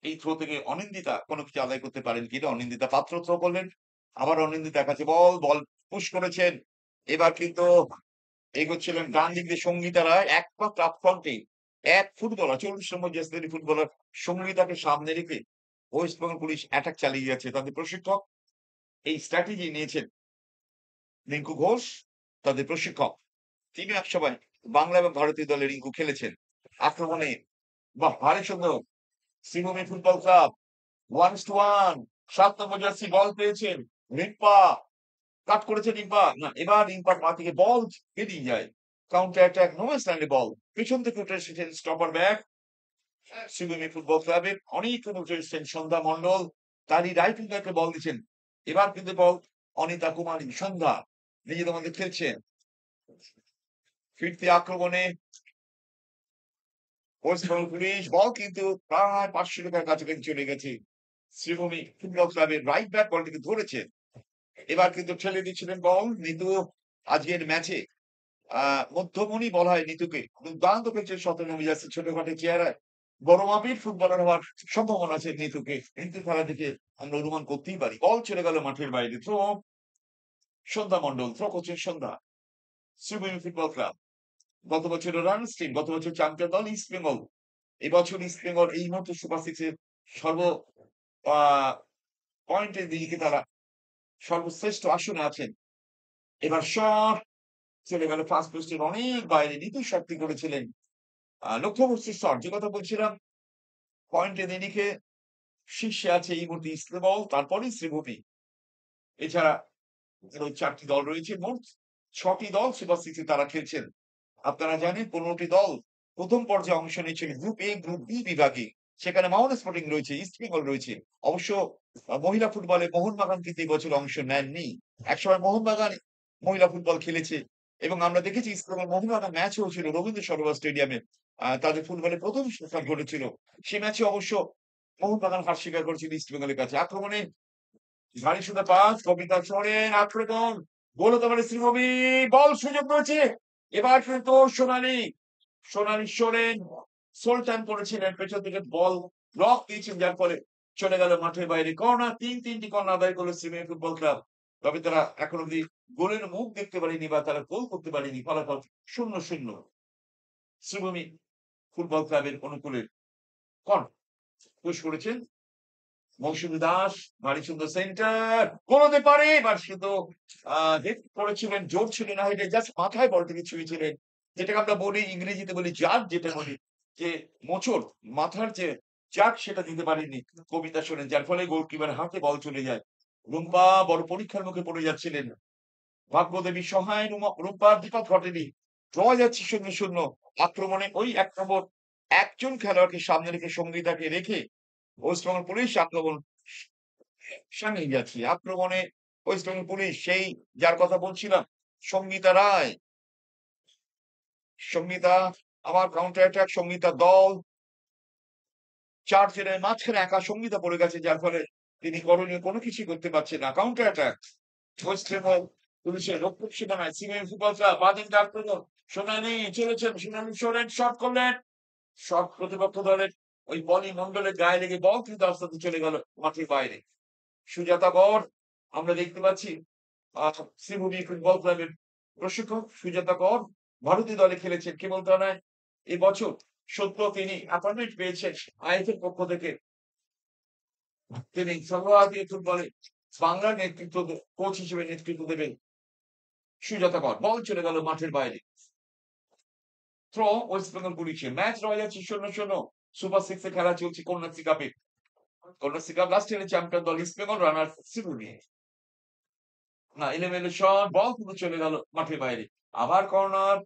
এই থ্রো থেকে অনিন্দিতা কোনো কিছু আদায় করতে পারেন কিনা অনিন্দিতা পাত্র থ্রো করলেন আবার অনিন্দিতার কাছে বল বল পুশ করেছেন এবার কিন্তু এগোচ্ছিলেন ডান দিক দিয়ে সঙ্গীতা রায় এক পা ক্লাব ফ্রন্টে এক ফুটবলার ৪০ নম্বর জার্সি ফুটবলার সঙ্গীতাকে সামনে রেখে ওয়েস্ট বেঙ্গল পুলিশ অ্যাটাক চালিয়ে যাচ্ছে। তাদের প্রশিক্ষক এই স্ট্র্যাটেজি নিয়েছেন রিঙ্কু ঘোষ, তাদের প্রশিক্ষক। তিনিও একসময় বাংলা এবং ভারতীয় দলে রিঙ্কু খেলেছেন। আক্রমণে বাহ! ভারী সুন্দর। শ্রীভূমি ফুটবল ক্লাব 1-1 ৭ নম্বর জার্সি বল পেয়েছেন। রিম্পা কাট করেছে রিম্পা। না, এবার রিম্পার পা থেকে বল বেরিয়ে যায়। কাউন্টার অ্যাটাক নো ম্যানস ল্যান্ডে বল। পেছন থেকে উঠে এসেছেন স্টপার ব্যাক শ্রীভূমি ফুটবল ক্লাবের অনেকক্ষণ উঠে এসেছেন সন্ধ্যা মণ্ডল। তারই রাইট উইঙ্গারকে বল দিচ্ছেন। এবার কিন্তু বল অনিতা কুমারী সন্ধ্যা নিজেদের মধ্যে খেলছেন। ফিরতি আক্রমণে ওয়েস্ট বেঙ্গল পুলিশ বল কিন্তু প্রায় ৫০০ টাকার কাছাকাছি চলে গেছে। শ্রীভূমি ফুটবল ক্লাবের রাইট ব্যাক বলটিকে ধরেছে। এবার কিন্তু ঠেলে দিচ্ছিলেন বল। নিতু আজকের ম্যাচে মধ্যমণি বলা হয় নিতুকে। দুর্দান্ত খেলছে ১৭ নম্বর জার্সি ছোটখাটো চেহারায়। বড় মাপের ফুটবলার হওয়ার সম্ভাবনা আছে নিতুকে। কিন্তু খেলা দেখে আমরা অনুমান করতেই পারি। বল চলে গেল মাঠের বাইরে। থ্রো সন্ধ্যা মণ্ডল থ্রো করছেন সন্ধ্যা। Sreebhumi football club. গত বছরের রানার্স টিম, গত বছর চ্যাম্পিয়ন দল ইস্ট বেঙ্গল। এবছর ইস্ট বেঙ্গল এই মুহূর্তে সুপার সিক্স এর সর্ব আ পয়েন্টের দিকে তারা সর্বশ্রেষ্ঠ আসনে আছেন। এবার শট চলে গেল ফার্স্ট পোস্টের অনেক বাইরে। নিতু শটটি করেছিলেন। লক্ষ্যবস্তুর শট যে কথা বলছিলাম পয়েন্টের দিকে শীর্ষে আছে এই মুহূর্তে ইস্ট বেঙ্গল, তারপরেই শ্রীভূমি। এছাড়া আরো ৪ টি দল রয়েছে। মোট ৬ টি দল সুপার সিক্স এ তারা খেলছেন। আপনারা জানেন ১৫ টি দল প্রথম পর্যায়ে অংশ নিয়েছিল গ্রুপ এ, গ্রুপ বি বিভাগে। সেখানে মাওনা স্পোর্টিং রয়েছে, ইস্ট বেঙ্গল রয়েছে। অবশ্য মহিলা ফুটবলে মোহনবাগান কিন্তু এবছর অংশ নেননি। একসময় মোহনবাগান মহিলা ফুটবল খেলেছে এবং আমরা দেখেছি ইস্ট বেঙ্গল মোহনবাগান ম্যাচ হয়েছিল রবীন্দ্র সরোবর স্টেডিয়ামে। তাদের ফুটবলে ১ম শিরোপা ঘটেছিল। সে ম্যাচে অবশ্য মোহনবাগান হার স্বীকার করেছিল ইস্ট বেঙ্গলের কাছে। আক্রমণে ভারী সুন্দর পাস, কবিতা সরেন আক্রমণ। গোল হতে পারে শ্রীভূমি। বল সুযোগ রয়েছে। এবার কিন্তু সোনালী সোরেন সুলতান করেছিলেন পেছন থেকে বল ব্লক দিয়েছেন যার ফলে চলে গেল মাঠের বাইরে। কর্নার ৩টি কর্নার আদায় করলো শ্রীভূমি ফুটবল ক্লাব। তবে তারা এখন অব্দি গোলের মুখ দেখতে পারেনি বা তারা গোল করতে পারেনি। ফলাফল ০-০। শ্রীভূমি ফুটবল ক্লাবের অনুকূলে কর্নার পুশ করেছেন মৌসুমী দাস। ভারী সুন্দর সেন্টার গোল হতে পারে। এবার শুধু হেড করেছিলেন, জোর ছিল না, হেডে জাস্ট মাথায় বলটিকে ছুঁয়েছিলেন। যেটাকে আমরা বলি ইংরেজিতে বলি জাগ, যেটা বলি যে মোচড়, মাথার যে জাগ সেটা দিতে পারেননি কবিতা সোরেন। যার ফলে গোলকিপারের হাতে বল চলে যায়। রুম্পা বড় পরীক্ষার মুখে পড়ে যাচ্ছিলেন। ভাগ্যদেবী সহায় রুম্পার বিপদ ঘটেনি। ড্র যাচ্ছে ০-০। আক্রমণে ওই ১ নম্বর একজন খেলোয়াড়কে সামনে রেখে সঙ্গীতাকে রেখে ওয়েস্ট বেঙ্গল পুলিশ আক্রমণ সামনেই যাচ্ছে। আক্রমণে ওয়েস্ট বেঙ্গল পুলিশ সেই যার কথা বলছিলাম সঙ্গীতা রায়। সঙ্গীতা আবার কাউন্টার অ্যাটাক সঙ্গীতার দল ৪ জনের মাঝখানে একা সঙ্গীতা পড়ে গেছে যার ফলে তিনি করণীয় কোনো কিছুই করতে পারছেন না। কাউন্টার অ্যাটাক ওয়েস্ট বেঙ্গল পুলিশের রক্ষক সীমানায় সিমেন্ট ফুটবল ক্লাব বাদিক আক্রমণ সোনালী চলেছেন সোনালী সোরেন শট করলেন। শট প্রতিপক্ষ দলের ওই বলি মন্ডলের গায়ে লেগে বল কিন্তু আস্তে আস্তে চলে গেল মাঠের বাইরে। সুজাতা গড় আমরা দেখতে পাচ্ছি শ্রীভূমি ফুটবল ক্লাবের প্রশিক্ষক সুজাতা কর ভারতীয় দলে খেলেছেন কেবল তা নয় এবছর সদ্য তিনি অ্যাপয়েন্টমেন্ট পেয়েছেন আইএফএর পক্ষ থেকে। তিনি সর্বভারতীয় ফুটবলে বাংলার নেতৃত্ব কোচ হিসেবে নেতৃত্ব দেবেন সুজাতা কর। বল চলে গেল মাঠের বাইরে। থ্রো ওয়েস্ট বেঙ্গল পুলিশের ম্যাচ রয়ে যাচ্ছে ০-০। সুপার সিক্স এ খেলা চলছে কন্যাশ্রী কাপে। কন্যাশ্রী কাপ লাস্ট ইয়ারের চ্যাম্পিয়ন দল ইস্ট বেঙ্গল রানার শ্রীভূমি। না এলোমেলো শট বল কিন্তু চলে গেল মাঠের বাইরে। আবার কর্নার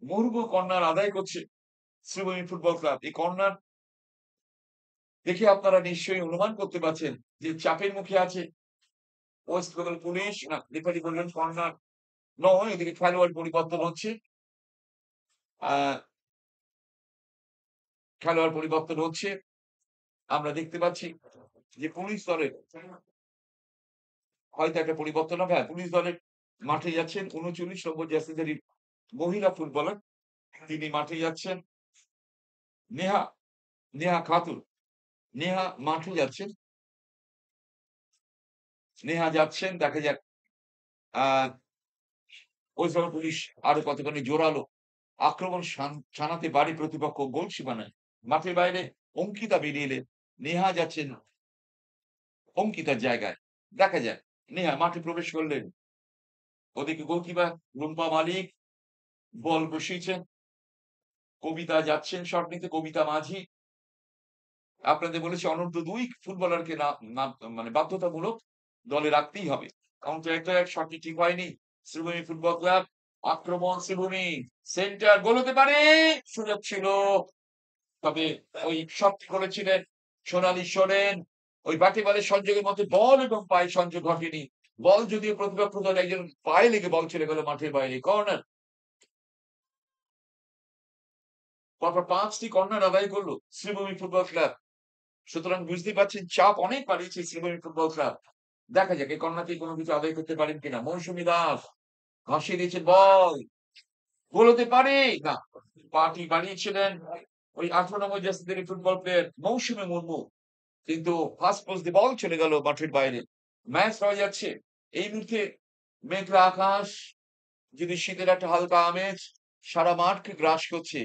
মুহুর্মুহু কর্নার আদায় করছে শ্রীভূমি ফুটবল ক্লাব। এই কর্নার দেখে আপনারা নিশ্চয়ই অনুমান করতে পারছেন যে চাপের মুখে আছে ওয়েস্ট বেঙ্গল পুলিশ। না রেফারি বললেন কর্নার নয়, এদিকে খেলোয়াড় পরিবর্তন হচ্ছে। খেলোয়াড় পরিবর্তন হচ্ছে। আমরা দেখতে পাচ্ছি যে পুলিশ দলের হয়তো একটা পরিবর্তন হবে। হ্যাঁ, পুলিশ দলের মাঠে যাচ্ছেন ৩৯ নম্বর জার্সিধারী মহিলা ফুটবলার। তিনি মাঠে যাচ্ছেন নেহা নেহা খাতুন। নেহা মাঠে যাচ্ছেন। নেহা যাচ্ছেন। দেখা যাক আ ওয়েস্ট বেঙ্গল পুলিশ আরো কতখানি জোরালো আক্রমণ শানাতে পারে প্রতিপক্ষ গোল সীমানায়। মাঠের বাইরে অঙ্কিতা বেরিয়ে এলে নেহা যাচ্ছেন অঙ্কিতার জায়গায়। দেখা যাক নেহা মাঠে প্রবেশ করলেন। ওদিকে গোলকিপার রুম্পা মালিক বল বসিয়েছেন। কবিতা যাচ্ছেন শট নিতে, কবিতা মাঝি। আপনাদের বলেছি অনূর্ধ্ব-2 ফুটবলারকে না মানে বাধ্যতামূলক দলে রাখতেই হবে। কাউন্টার অ্যাটাক শটটি ঠিক হয়নি। শ্রীভূমি ফুটবল ক্লাব আক্রমণ শ্রীভূমি সেন্টার গোল হতে পারে। সুযোগ ছিল। তবে ওই শটটি করেছিলেন সোনালী সোরেন। ওই বাটি বলের সংযোগের মধ্যে বল এবং পায়ে সংযোগ ঘটেনি। বল যদিও প্রতিপক্ষ দল একজন পায়ে লেগে বল চলে গেল মাঠের বাইরে। কর্নার। পরপর ৫ টি কর্নার আদায় করলো শ্রীভূমি ফুটবল ক্লাব। সুতরাং বুঝতেই পারছেন চাপ অনেক বাড়িয়েছে শ্রীভূমি ফুটবল ক্লাব। দেখা যাক এই কর্নার কোনো কিছু আদায় করতে পারেন কিনা। মৌসুমী দাস ভাসিয়ে দিয়েছেন বল। গোল হতে পারে না। পাটি বানিয়েছিলেন ওই ১৮ নম্বর জার্সি ফুটবল প্লেয়ার মৌসুমী মুর্মু। কিন্তু ফার্স্ট পোস্ট দিয়ে বল চলে গেল মাঠের বাইরে। ম্যাচ হয়ে যাচ্ছে। এই মুহূর্তে মেঘলা আকাশ, যদি শীতের একটা হালকা আমেজ সারা মাঠকে গ্রাস করছে।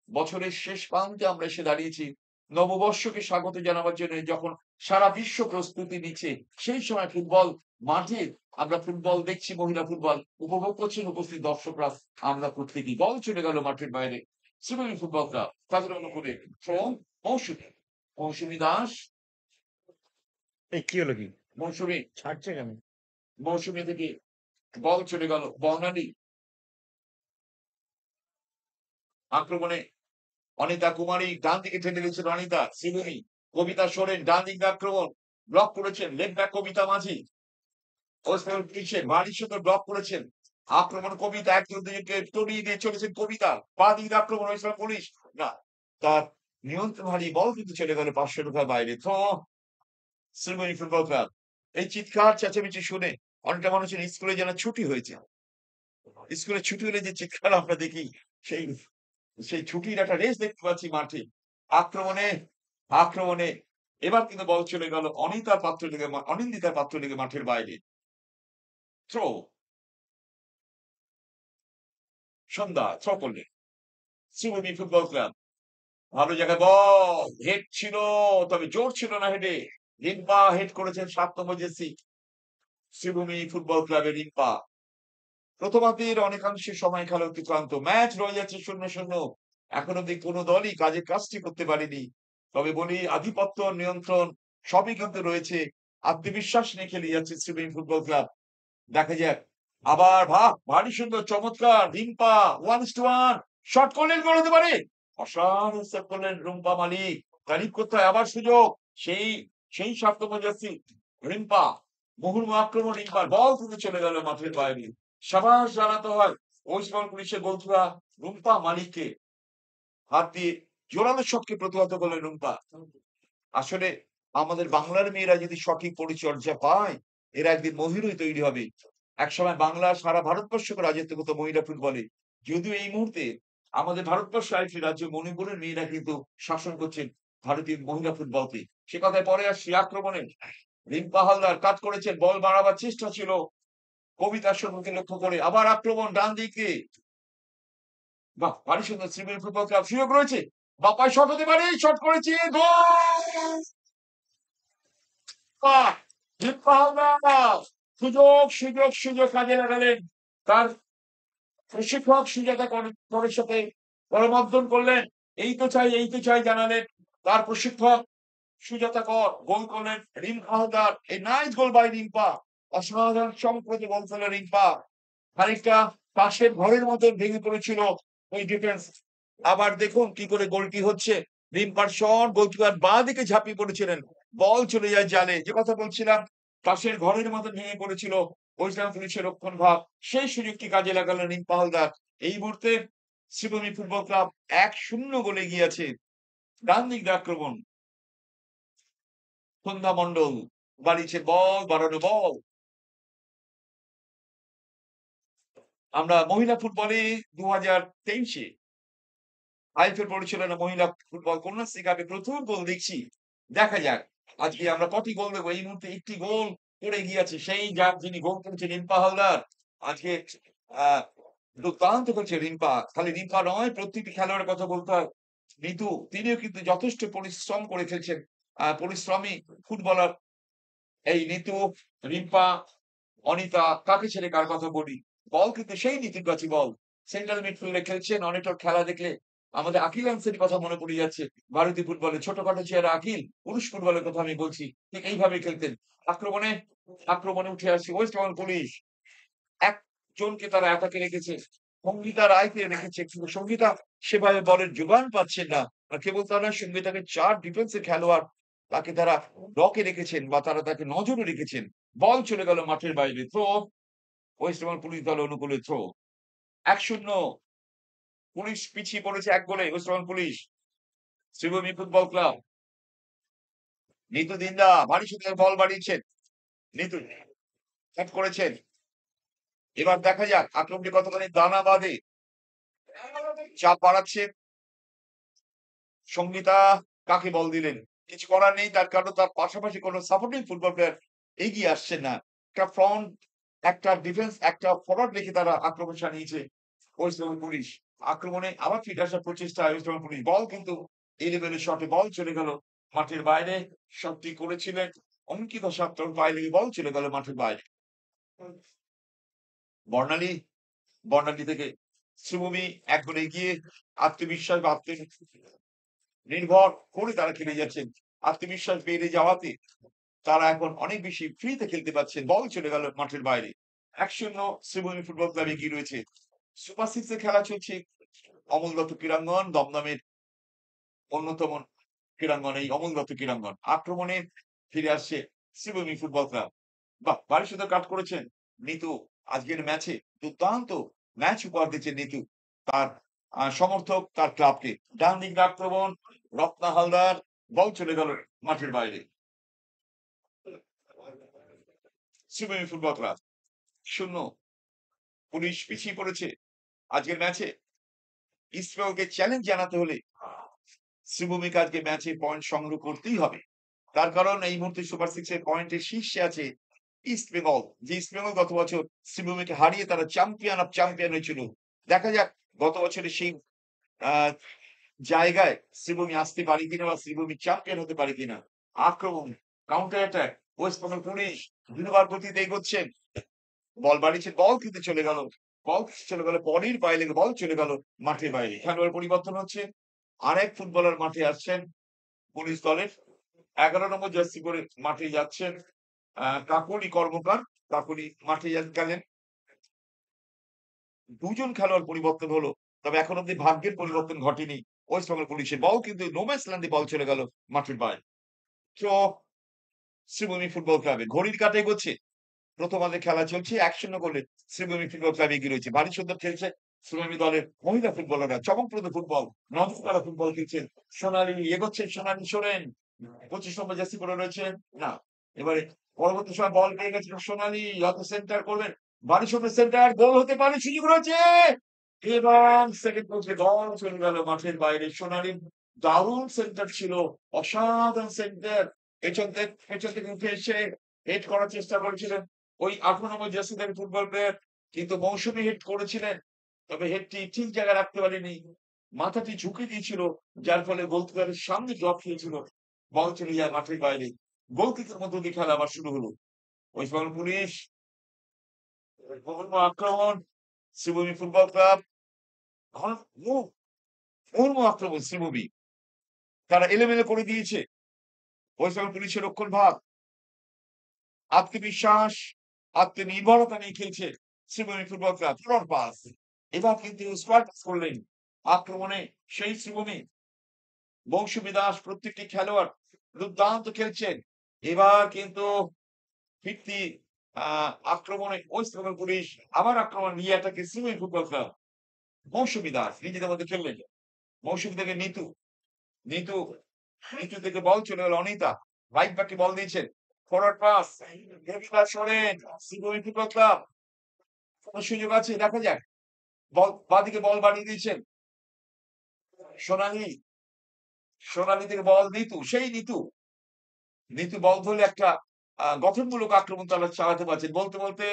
বছরের শেষ প্রান্তে আমরা এসে দাঁড়িয়েছি নববর্ষকে স্বাগত জানাবার জন্য, যখন সারা বিশ্ব প্রস্তুতি নিচ্ছে সেই সময় ফুটবল মাঠে আমরা ফুটবল দেখছি, মহিলা ফুটবল উপভোগ করছেন উপস্থিত দর্শকরা। আমরা প্রত্যেকেই বল চলে গেল মাঠের বাইরে। শ্রীভূমি ফুটবল ক্লাব তাদের অনুকূলে মৌসুমী মৌসুমী দাস এই কি হলো কি? মৌসুমী ছাড়ছে কেন? মৌসুমী থেকে বল চলে গেল বর্ণালী। আক্রমণে অনিতা কুমারী ডান দিকে ঠেলে দিয়েছেন অনিতা। শ্রীভূমি কবিতা সোরেন ডান দিকে আক্রমণ ব্লক করেছেন লেফট ব্যাক কবিতা মাঝি। ওসমান পিছিয়ে বাড়ির সঙ্গে ব্লক করেছেন। আক্রমণ কবিতা একজন দুজনকে টনিয়ে দিয়ে চলেছেন কবিতা। পা দিকে আক্রমণ হয়েছিল পুলিশ না, তার নিয়ন্ত্রণ হারিয়ে বল কিন্তু চলে গেল ৫০০ টাকার বাইরে। তো শ্রীভূমি ফুটবল ক্লাব এই চিৎকার চেঁচামেচি শুনে অনেকটা মানুষের স্কুলে যেন ছুটি হয়েছে। স্কুলে ছুটি হলে যে চিৎকার আমরা দেখি, সেই সেই ছুটির একটা রেস দেখতে পাচ্ছি মাঠে। আক্রমণে আক্রমণে এবার কিন্তু বল চলে গেল অনিন্দিতার পাত্র লেগে মাঠের বাইরে। থ্রো সন্ধ্যা থ্রো করলেন শ্রীভূমি ফুটবল ক্লাব। ভালো জায়গায় বল হেড ছিল, তবে জোর ছিল না হেডে। রিম্পা হেড করেছেন ৭ নম্বর জার্সি শ্রীভূমি ফুটবল ক্লাবের রিম্পা। প্রথমার্ধের অনেকাংশে সময় খেলা অতিক্রান্ত, ম্যাচ রয়ে যাচ্ছে ০-০। এখন অব্দি কোনো দলই কাজের কাজটি করতে পারেনি। তবে বলি আধিপত্য নিয়ন্ত্রণ সবই কিন্তু রয়েছে। আত্মবিশ্বাস নিয়ে খেলে যাচ্ছে শ্রীভূমি ফুটবল ক্লাব। দেখা যাক আবার ভারী সুন্দর চমৎকার রিম্পা 1-1 শট করলেন, গোল হতে পারে। অসাধারণ সেভ করলেন রুম্পা মালিক। তারিফ করতে হয়। আবার সুযোগ সেই সেই ৭ নম্বর জার্সি রিম্পা। মুহুর্মুহু আক্রমণ রিম্পার বল কিন্তু চলে গেল মাঠের বাইরে। সাবাস জানাতে হয় ওয়েস্ট বেঙ্গল পুলিশের গোলকিপার রুম্পা মালিককে। হাত দিয়ে জোরালো শটকে প্রতিহত করলেন রুম্পা। আসলে আমাদের বাংলার মেয়েরা যদি সঠিক পরিচর্যা পায়, এরা একদিন মহিরুই তৈরি হবে। একসময় বাংলা সারা ভারতবর্ষকে রাজত্ব করত মহিলা ফুটবলে। যদিও এই মুহূর্তে আমাদের ভারতবর্ষ আরেকটি রাজ্য মণিপুরের মেয়েরা কিন্তু শাসন করছেন ভারতীয় মহিলা ফুটবলকে। সে কথায় পরে আসছি। আক্রমণে রিম্পা হালদার কাজ করেছেন, বল বাড়াবার চেষ্টা ছিল কবিতার সম্মুখে লক্ষ্য করে। আবার আক্রমণ ডান দিকে। বাহ, ভারী সুন্দর শ্রীভূমি ফুটবল ক্লাব সুযোগ রয়েছে। বাপায় শট হতে পারে, শট করেছে গোল। বাহ! রিম্পা হালদার সুযোগ কাজে লাগালেন। তার প্রশিক্ষক সুজাতা করের সাথে করমর্দন করলেন। এই তো চাই জানালেন তার প্রশিক্ষক সুজাতা কর। গোল করলেন রিম্পা হালদার। এই নাইস গোল বাই রিম্পা। অসাধারণ চমৎকার গোল করলেন রিম্পা। খানিকটা পাশের ঘরের মতন ভেঙে পড়েছিল ওই ডিফেন্স। আবার দেখুন কি করে গোলটি হচ্ছে। রিম্পার শট, গোলকিপার বাঁ দিকে ঝাঁপিয়ে পড়েছিলেন, বল চলে যায় জালে। যে কথা বলছিলাম পাশের ঘরের মতন ভেঙে পড়েছিল ওয়েস্টার্ন পুলিশের রক্ষণ ভাগ, সেই সুযোগটি কাজে লাগালেন রিম্পা হালদার। এই মুহূর্তে শ্রীভূমি ফুটবল ক্লাব ১-০ গোলে এগিয়ে আছে। ডান দিক দিয়ে আক্রমণ সন্ধ্যা মণ্ডল বাড়িয়েছে বল, বাড়ানো বল। আমরা মহিলা ফুটবলে ২০২৩-এ আইপিএল পরিচালনা মহিলা ফুটবল কন্যাশ্রী কাপে প্রথম গোল দেখছি। দেখা যাক আজকে আমরা কটি গোল দেবো। এই মুহূর্তে একটি গোল করে গিয়েছে সেই যিনি গোল করেছেন রিম্পা হালদার। আজকে আহ দুর্দান্ত খেলছে রিম্পা। খালি রিম্পা নয়, প্রত্যেকটি খেলোয়াড়ের কথা বলতে হয়। নিতু, তিনিও কিন্তু যথেষ্ট পরিশ্রম করে খেলছেন। পরিশ্রমী ফুটবলার এই নিতু, রিম্পা, অনিতা, কাকে ছেড়ে কার কথা বলি? বল কিন্তু সেই নীতির কাছে বল। সেন্ট্রাল মিডফিল্ডে খেলছেন। অনেকটার খেলা দেখলে আমাদের আকিল আনসারির কথা মনে পড়ে যাচ্ছে। ভারতীয় ফুটবলে ছোটখাটো চেহারা আকিল, পুরুষ ফুটবলের কথা আমি বলছি। ঠিক এইভাবে খেলতেন। আক্রমণে আক্রমণে উঠে আসছে ওয়েস্ট বেঙ্গল পুলিশ। একজনকে তারা অ্যাটাকে রেখেছে। সঙ্গীতা রায়কে রেখেছে। কিন্তু সঙ্গীতা সেভাবে বলের যোগান পাচ্ছেন না। আর কেবল তা নয়, সঙ্গীতাকে ৪ ডিফেন্সের খেলোয়াড় তাকে তারা লকে রেখেছেন বা তারা তাকে নজরে রেখেছেন। বল চলে গেল মাঠের বাইরে। থ্রো, ওয়েস্ট বেঙ্গল পুলিশ দল অনুকূলে থ্রো। ১-০ পুলিশ পিছিয়ে পড়েছে ১ গোলে। West Bengal police. Sreebhumi football club. Nitu Dinda ভারী সুন্দর বল বাড়িয়েছেন। নিতু হেড করেছেন। এবার দেখা যাক আক্রমণটি কতখানি দানা বাঁধে। চাপ বাড়াচ্ছে। সঙ্গীতা কাকে বল দিলেন? কিছু করার নেই, তার কারণ তার পাশাপাশি কোন সাপোর্টিং ফুটবল প্লেয়ার এগিয়ে আসছে না। একটা ফ্রন্ট, একটা ডিফেন্স, একটা ফরওয়ার্ড রেখে তারা আক্রমণ সানিয়েছে ওয়েস্ট বেঙ্গল পুলিশ। আক্রমণে আবার ফিরে আসার প্রচেষ্টা ওয়েস্ট বেঙ্গল পুলিশ। বল কিন্তু এলেবেলে শটে বল চলে গেল মাঠের বাইরে। শটটি করেছিলেন অঙ্কিত সাত্তর, পায়ে লেগে বল চলে গেল মাঠের বাইরে। বর্ণালী, বর্ণালী থেকে শ্রীভূমি ১ গোলে এগিয়ে। আত্মবিশ্বাস বা নির্ভর করে তারা খেলে যাচ্ছেন। আত্মবিশ্বাস বেড়ে যাওয়াতে তারা এখন অনেক বেশি ফ্রিতে খেলতে পারছেন। বল চলে গেল মাঠের বাইরে। ১-০ শ্রীভূমি ফুটবল ক্লাব এগিয়ে রয়েছে। সুপার সিক্স এর খেলা চলছে অমল দত্ত ক্রীড়াঙ্গন, দমদমের অন্যতম ক্রীড়াঙ্গন এই অমল দত্ত ক্রীড়াঙ্গন। আক্রমণে ফিরে আসছে শ্রীভূমি ফুটবল ক্লাব। বাহ! ভারী সুন্দর কাট করেছেন নিতু। আজকের ম্যাচে দুর্দান্ত ম্যাচ উপহার দিচ্ছেন নিতু তার সমর্থক, তার ক্লাবকে। ডান দিক আক্রমণ, রত্না হালদার, বল চলে গেল মাঠের বাইরে। শ্রীভূমি ফুটবল ক্লাব ০ পুলিশ পিছিয়ে পড়েছে আজকের ম্যাচে। ইস্টবেঙ্গলকে চ্যালেঞ্জ জানাতে হলে শ্রীভূমিকে আজকে ম্যাচে পয়েন্ট সংগ্রহ করতেই হবে। তার কারণ এই মুহূর্তে সুপার সিক্স এর পয়েন্টের শীর্ষে আছে ইস্টবেঙ্গল। যে ইস্টবেঙ্গল গত বছর শ্রীভূমিকে হারিয়ে তারা চ্যাম্পিয়ন অফ চ্যাম্পিয়ন হয়েছিল। দেখা যাক গত বছরের সেই আহ জায়গায় শ্রীভূমি আসতে পারে কিনা বা শ্রীভূমি চ্যাম্পিয়ন হতে পারে কিনা। আক্রমণ, counter attack, West Bengal police দ্রুতবার গতিতে এগোচ্ছেন। বল বাড়িয়েছে, বল কিন্তু চলে গেল। বল চলে গেল পরের পায়ে লেগে বল চলে গেল মাঠের বাইরে। খেলোয়াড় পরিবর্তন হচ্ছে। আরেক ফুটবলার মাঠে আসছেন পুলিশ দলের। ১১ নম্বর জার্সি পরে মাঠে যাচ্ছেন কাকলি কর্মকার। কাকলি মাঠে গেলেন। ২ জন খেলোয়াড় পরিবর্তন হলো। তবে এখন অব্দি ভাগ্যের পরিবর্তন ঘটেনি ওয়েস্ট বেঙ্গল পুলিশের। বল কিন্তু নো ম্যাচ ল্যান্ডে বল চলে গেল মাঠের বাইরে। তো শ্রীভূমি ফুটবল ক্লাবে ঘড়ির কাঁটা এগোচ্ছে। প্রথমার্ধে খেলা চলছে ১-০ গোলে শ্রীভূমি ফুটবল ক্লাব এগিয়ে রয়েছে। ভারী সুন্দর খেলছে শ্রীভূমি দলের মহিলা ফুটবলাররা। চমকপ্রদ ফুটবল, নজরকাড়া ফুটবল খেলছেন। সোনালী এগোচ্ছেন, সোনালী সরেন। ২৫ নম্বর জার্সি পরে রয়েছেন। না, এবারে পরবর্তী সময় বল পেয়ে গেছেন সোনালী, হয়তো সেন্টার করবেন। ভারী সুন্দর সেন্টার, গোল হতে পারে, সুযোগ রয়েছে এবং সেকেন্ড পোস্টে বল চলে গেল মাঠের বাইরে। সোনালীর দারুণ সেন্টার ছিল, অসাধারণ সেন্টার। পেছন থেকে উঠে এসে হেড করার চেষ্টা করেছিলেন ওই ১৮ নম্বর জার্সিধারী ফুটবল প্লেয়ার, কিন্তু মৌসুমী হেড করেছিলেন। তবে হেডটি ঠিক জায়গায় রাখতে পারেনি। মাথাটি ঝুঁকে দিয়েছিল, যার ফলে গোলকিপারের সামনে ড্রপ খেয়েছিল। বল চলে যায় মাঠের বাইরে। গোলকিকের মধ্য দিয়ে খেলা আবার শুরু হলো। ওয়েস্ট বেঙ্গল পুলিশ আক্রমণ, শ্রীভূমি ফুটবল ক্লাব মুহুর্মুহু আক্রমণ শ্রীভূমি। তারা এলোমেলো করে দিয়েছে ওয়েস্ট বেঙ্গল পুলিশের রক্ষণ ভাগ। আত্মবিশ্বাস, আত্মনির্ভরতা নিয়ে খেলছে Sreebhumi football club. Front pass, এবার কিন্তু স্কোয়াড পাস করলেন আক্রমণে সেই শ্রীভূমি। মৌসুমী দাস প্রত্যেকটি খেলোয়াড় দুর্দান্ত খেলছেন। এবার কিন্তু ফিরতি আক্রমণে ওয়েস্ট বেঙ্গল পুলিশ, আবার আক্রমণ নিয়ে অ্যাটাকে শ্রীভূমি ফুটবল ক্লাব। মৌসুমী দাস নিজেদের মধ্যে খেললেন। মৌসুমী থেকে নিতু, নিতু নিচু থেকে বল চলে গেল অনিতা। রাইট ব্যাকে বল দিয়েছেন। ফরওয়ার্ড পাস, সরেন শ্রীভূমি ফুটবল ক্লাব। কোন সুযোগ আছে দেখা যাক। বল বাঁদিকে বল বাড়িয়ে দিয়েছেন সোনালী। সোনালী থেকে বল নিতু, সেই নিতু। নিতু বল ধরলে একটা গঠনমূলক আক্রমণ তারা চালাতে পারছেন। বলতে, বলতে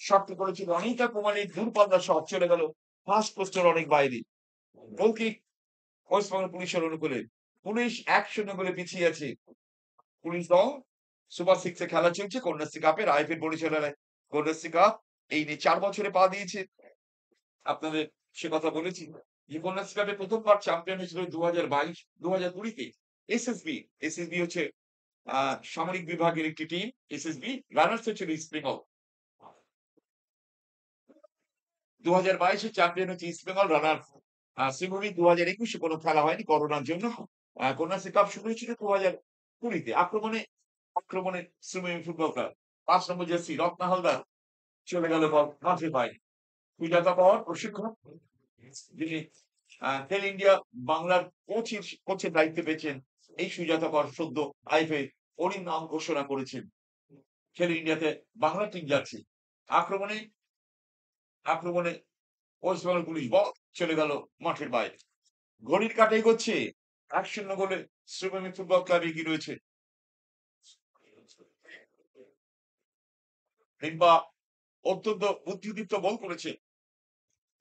শটটা করেছিল অনিতা কুমারী দূরপাল্লার শট চলে গেল ফাস্ট পোস্টের অনেক বাইরে। গোলকিক ওয়েস্ট বেঙ্গল পুলিশের অনুকূলে। পুলিশ ১-০ গোলে পিছিয়ে আছে। পুলিশ দল সুপার 6 এ খেলা চলছে কন্যাশ্রী কাপের আইপিএল পরিচালনায়। কন্যাশ্রী কাপ এই নিয়ে ৪ বছরে পা দিয়েছে। আপনাদের সে কথা বলেছি যে কন্যাশ্রী কাপে প্রথমবার চ্যাম্পিয়ন হয়েছিল ২০২২ ২০২০ তে এসএসবি। এসএসবি হচ্ছে সামরিক বিভাগের একটি টিম। এসএসবি রানার্স হচ্ছিল ইস্ট বেঙ্গল। ২০২২ এ চ্যাম্পিয়ন হচ্ছে ইস্ট বেঙ্গল রানার্স। শ্রীভূমি ২০২১ এ কোনো খেলা হয়নি করোনার জন্য। কন্যাশ্রী কাপ শুরু হয়েছিল ২০২০ তে। আক্রমণে Sreebhumi football club. ৫ number jersey Ratna Haldar চলে গেল বল মাঠের বাইরে। সুজাতা পাওয়ার প্রশিক্ষক যিনি খেল ইন্ডিয়া বাংলার কোচের দায়িত্বে পেয়েছেন এই সুজাতা পাওয়ার সদ্য আইপিএল ওরই নাম ঘোষণা করেছেন। খেল ইন্ডিয়াতে বাংলা টিম যাচ্ছে। আক্রমণে ওয়েস্ট বেঙ্গল পুলিশ বল চলে গেল মাঠের বাইরে। ঘড়ির কাঁটা এগোচ্ছে ১-০ গোলে শ্রীভূমি ফুটবল ক্লাব এগিয়ে রয়েছে। রিম্পা অত্যন্ত বুদ্ধিদীপ্ত বল করেছে।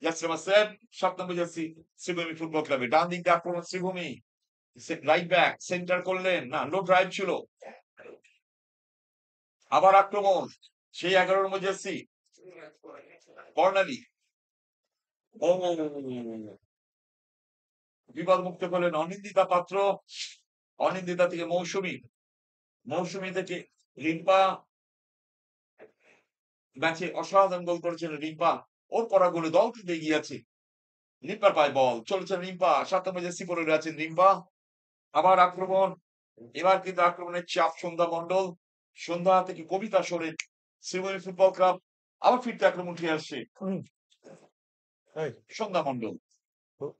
ইয়াসরিমা সেভ ৭ নম্বর জার্সি শ্রীভূমি ফুটবল ক্লাবে। ডান দিক দিয়ে আক্রমণ শ্রীভূমি। রাইট ব্যাক সেন্টার করলেন না, লো ড্রাইভ ছিল। আবার আক্রমণ সেই ১১ নম্বর জার্সি বর্ণালী। ও বিপদ মুক্ত করলেন অনিন্দিতা পাত্র। অনিন্দিতা থেকে মৌসুমী থেকে রিম্পা। ম্যাচে অসাধারণ গোল করেছেন রিম্পা। ওর করা গোলে দল কিন্তু এগিয়ে আছে। রিম্পার পায় বল চলেছেন রিম্পা। ৭ নম্বর জার্সি পরে আছেন রিম্পা। আবার আক্রমণ। এবার কিন্তু আক্রমণের চাপ সন্ধ্যা মণ্ডল। সন্ধ্যা থেকে কবিতা সরেন শ্রীভূমি ফুটবল ক্লাব। আবার ফিরতে আক্রমণ উঠে আসছে এই, সন্ধ্যা মণ্ডল। ও-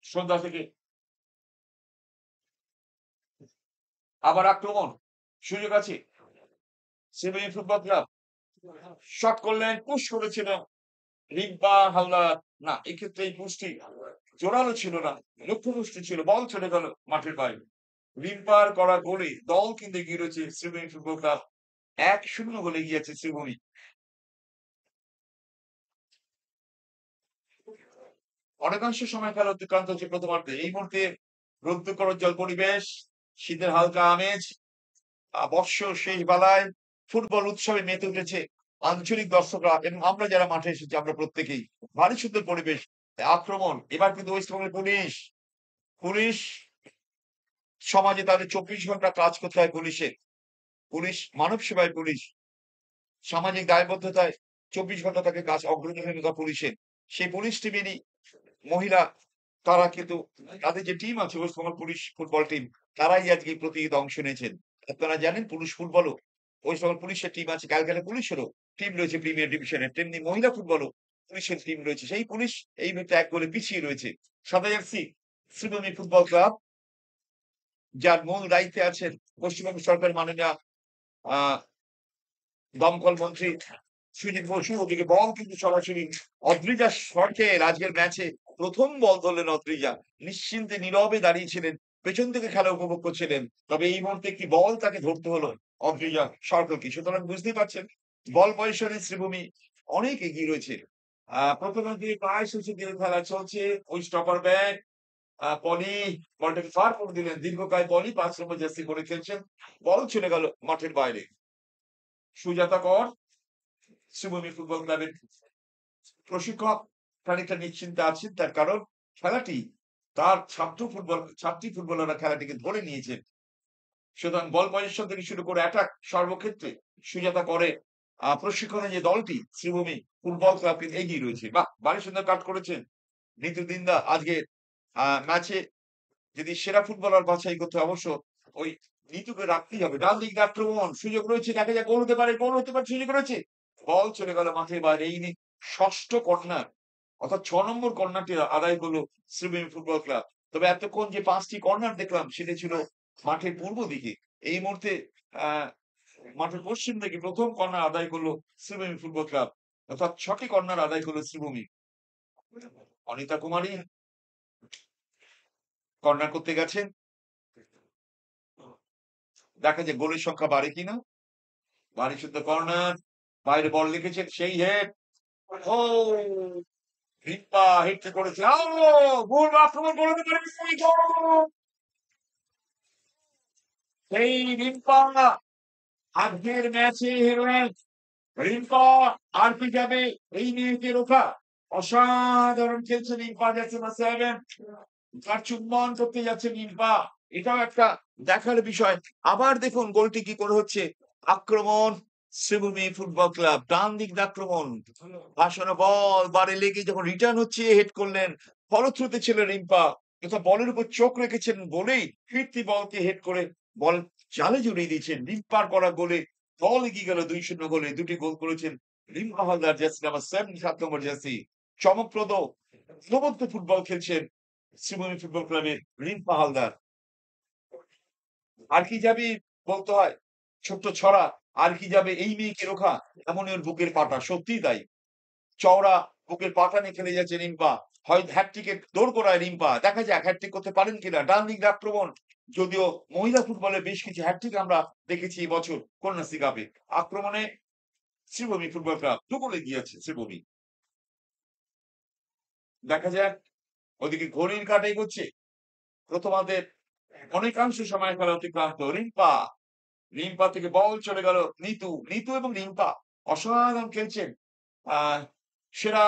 সন্ধ্যা থেকে আবার আক্রমণ। সুযোগ আছে শ্রীভূমি ফুটবল ক্লাব। শট করলেন, পুশ করেছিল রিম্পা হালদার। না, এক্ষেত্রে এই পুশটি জোরালো ছিল না, লক্ষ্যপুষ্টি ছিল। বল চলে গেল মাঠের বাইরে। রিম্পার করা গোলে দল কিন্তু এগিয়ে রয়েছে শ্রীভূমি ফুটবল ক্লাব। ১-০ গোলে এগিয়ে আছে শ্রীভূমি। অনেকাংশ সময় খেলা অতিক্রান্ত হচ্ছে প্রথমার্ধে। এই মুহূর্তে রৌদ্রকরোজ্জ্বল পরিবেশ, শীতের হালকা আমেজ, বর্ষর শেষ বেলায় ফুটবল উৎসবে মেতে উঠেছে আঞ্চলিক দর্শকরা এবং আমরা যারা মাঠে এসেছি আমরা প্রত্যেকেই। ভারী সুন্দর পরিবেশ। আক্রমণ এবার কিন্তু ওয়েস্ট বেঙ্গল পুলিশ সমাজে তাদের ২৪ ঘন্টা কাজ করতে হয় পুলিশের। পুলিশ মানব সেবায় পুলিশ সামাজিক দায়বদ্ধতায় ২৪ ঘন্টা তাকে কাজ অগ্রণী ভূমিকা পুলিশের। সেই পুলিশ টিমেরই মহিলা তারা কিন্তু তাদের যে টিম আছে West Bengal police football team তারাই আজকে এই প্রতিযোগিতা অংশ নিয়েছেন। আপনারা জানেন পুলিশ ফুটবলও ওয়েস্ট বেঙ্গল পুলিশের টিম আছে, ক্যালকাটা পুলিশেরও টিম রয়েছে প্রিমিয়ার ডিভিশনে, তেমনি মহিলা ফুটবলও পুলিশের টিম রয়েছে। সেই পুলিশ এই মুহূর্তে ১ গোলে পিছিয়ে রয়েছে। সাদা জার্সি শ্রীভূমি ফুটবল ক্লাব যার মূল দায়িত্বে আছেন পশ্চিমবঙ্গ সরকার মাননীয় আহ দমকল মন্ত্রী সুজিত বসু। ওদিকে বল কিন্তু সরাসরি অদ্রিজা সরকেল আজকের ম্যাচে প্রথম বল ধরলেন অদ্রিজা। নিশ্চিন্তে নীরবে দাঁড়িয়েছিলেন, পেছন থেকে খেলা উপভোগ করছিলেন। তবে এই মুহূর্তে একটি বল তাকে ধরতে হলো অদ্রিজা সরকেলকে। সুতরাং বুঝতেই পারছেন বল পজিশনে শ্রীভূমি অনেক এগিয়ে রয়েছে। প্রথমার্ধে প্রায় শেষের দিকে খেলা চলছে। ওই স্টপার ব্যাক পলি বলটাকে ফার করে দিলেন। দীর্ঘকায় পলি ৫ নম্বর জার্সি পরে খেলছেন। বল চলে গেল মাঠের বাইরে। সুজাতা কর শ্রীভূমি ফুটবল ক্লাবের প্রশিক্ষক খানিকটা নিশ্চিন্তে আছেন, তার কারণ খেলাটি তার ছাত্রী ফুটবলাররা খেলাটিকে ধরে নিয়েছেন। সুতরাং বল পজিশন থেকে শুরু করে অ্যাটাক সর্বক্ষেত্রে সুজাতা করে প্রশিক্ষণে যে দলটি শ্রীভূমি ফুটবল ক্লাব এগিয়ে রয়েছে। বাহ, ভারী সুন্দর কাট করেছেন নিতু দিন্দা। আজকে ম্যাচে যদি সেরা ফুটবলার বাছাই করতে অবশ্য ওই নিতুকে রাখতেই হবে। ডান দিক দিয়ে আক্রমণ সুযোগ রয়েছে, দেখা যাক গোল হতে পারে সুযোগ রয়েছে। বল চলে গেল মাঠের বাইরে। এই ষষ্ঠ কর্নার অর্থাৎ ৬ নম্বর কর্নারটি আদায় করলো শ্রীভূমি ফুটবল ক্লাব। তবে এতক্ষণ যে ৫টি কর্নার দেখলাম সেটা ছিল মাঠের পূর্ব দিকে। এই মুহূর্তে আহ মাঠের পশ্চিম দিকে প্রথম কর্নার আদায় করলো শ্রীভূমি ফুটবল ক্লাব, অর্থাৎ ৬টি কর্নার আদায় করলো শ্রীভূমি। অনিতা কুমারী কর্নার করতে গেছেন। দেখা যায় গোলের সংখ্যা বাড়ে কিনা। বাড়ি শুদ্ধ কর্নার, বাইরে বল লিখেছেন সেই হেড। ও রিপ্পা হেডটা করেছে। ভুল আক্রমণ করে দিতে পারে সেই গোল! সেই রিপ্পা আজকের ম্যাচে হেরোইন রিম্পা আর কি যাবে এই মেয়েকে রোখা। অসাধারণ খেলছে রিম্পা যাচ্ছে না সেভেন, তার চুম্বন করতে যাচ্ছে রিম্পা। এটাও একটা দেখার বিষয়। আবার দেখুন গোলটি কি করে হচ্ছে। আক্রমণ শ্রীভূমি ফুটবল ক্লাব, ডান দিক দিয়ে আক্রমণ, ভাসানো বল বারে লেগে যখন রিটার্ন হচ্ছে হেড করলেন, ফলশ্রুতি ছিল রিম্পা। এটা বলের উপর চোখ রেখেছেন বলেই ফিরতি বলকে হেড করে বল জালে জড়িয়ে দিয়েছেন। রিম্পার করা গোলে দল এগিয়ে গেল ২-০ গোলে। দুটি গোল করেছেন রিম্পা হালদার, জার্সি নাম্বার 7 নম্বর জার্সি। চমকপ্রদ অনবদ্য ফুটবল খেলছেন শ্রীভূমি ফুটবল ক্লাবের রিম্পা হালদার। আর কি যাবে বলতে হয়, ছোট্ট ছড়া, আর কি যাবে এই মেয়েকে রোখা, এমনই ওর বুকের পাটা, সত্যিই তাই। চওড়া বুকের পাটা নিয়ে খেলে যাচ্ছে রিম্পা। হয় হ্যাটট্রিকের দোরগোড়ায় রিম্পা। দেখা যাক হ্যাটট্রিক করতে পারেন কিনা। ডান দিক দিয়ে আক্রমণ। যদিও মহিলা ফুটবলে বেশ কিছু হ্যাটট্রিক আমরা দেখেছি এই বছর কন্যাশ্রী কাপে। আক্রমণে শ্রীভূমি ফুটবল ক্লাব ২ গোলে এগিয়ে আছে শ্রীভূমি। দেখা যাক ওদিকে ঘড়ির কাঁটা এগোচ্ছে। প্রথমার্ধের অনেকাংশ সময় খেলা অতিক্রান্ত। রিম্পা, রিম্পা থেকে বল চলে গেল নিতু। নিতু এবং রিম্পা অসাধারণ খেলছেন। আহ সেরা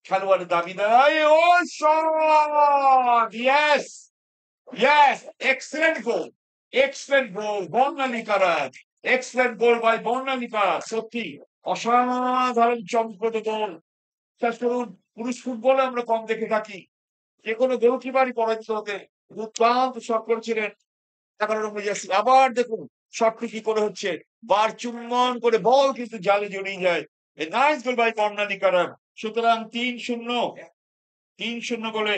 খেলোয়াড়ের দাবিদার। ও শট! ইয়েস! ইয়েস! এক্সেলেন্ট গোল! এক্সেলেন্ট গোল! বর্ণালী কারার। এক্সেলেন্ট গোল বাই বর্ণালী কারার। সত্যি অসাধারণ চমকপ্রদ গোল। বিশ্বাস করুন পুরুষ ফুটবলে আমরা কম দেখে থাকি। যেকোনো গোলকিপারই পরাজিত হতে দুর্দান্ত শট করেছিলেন ১১ নম্বর জার্সি। আবার দেখুন শটটি কি করে হচ্ছে। বার চুম্বন করে বল কিন্তু জালে জড়িয়ে যায়। এ নাইস গোল বাই বর্ণালী কারার। সুতরাং ৩-০, ৩-০ গোলে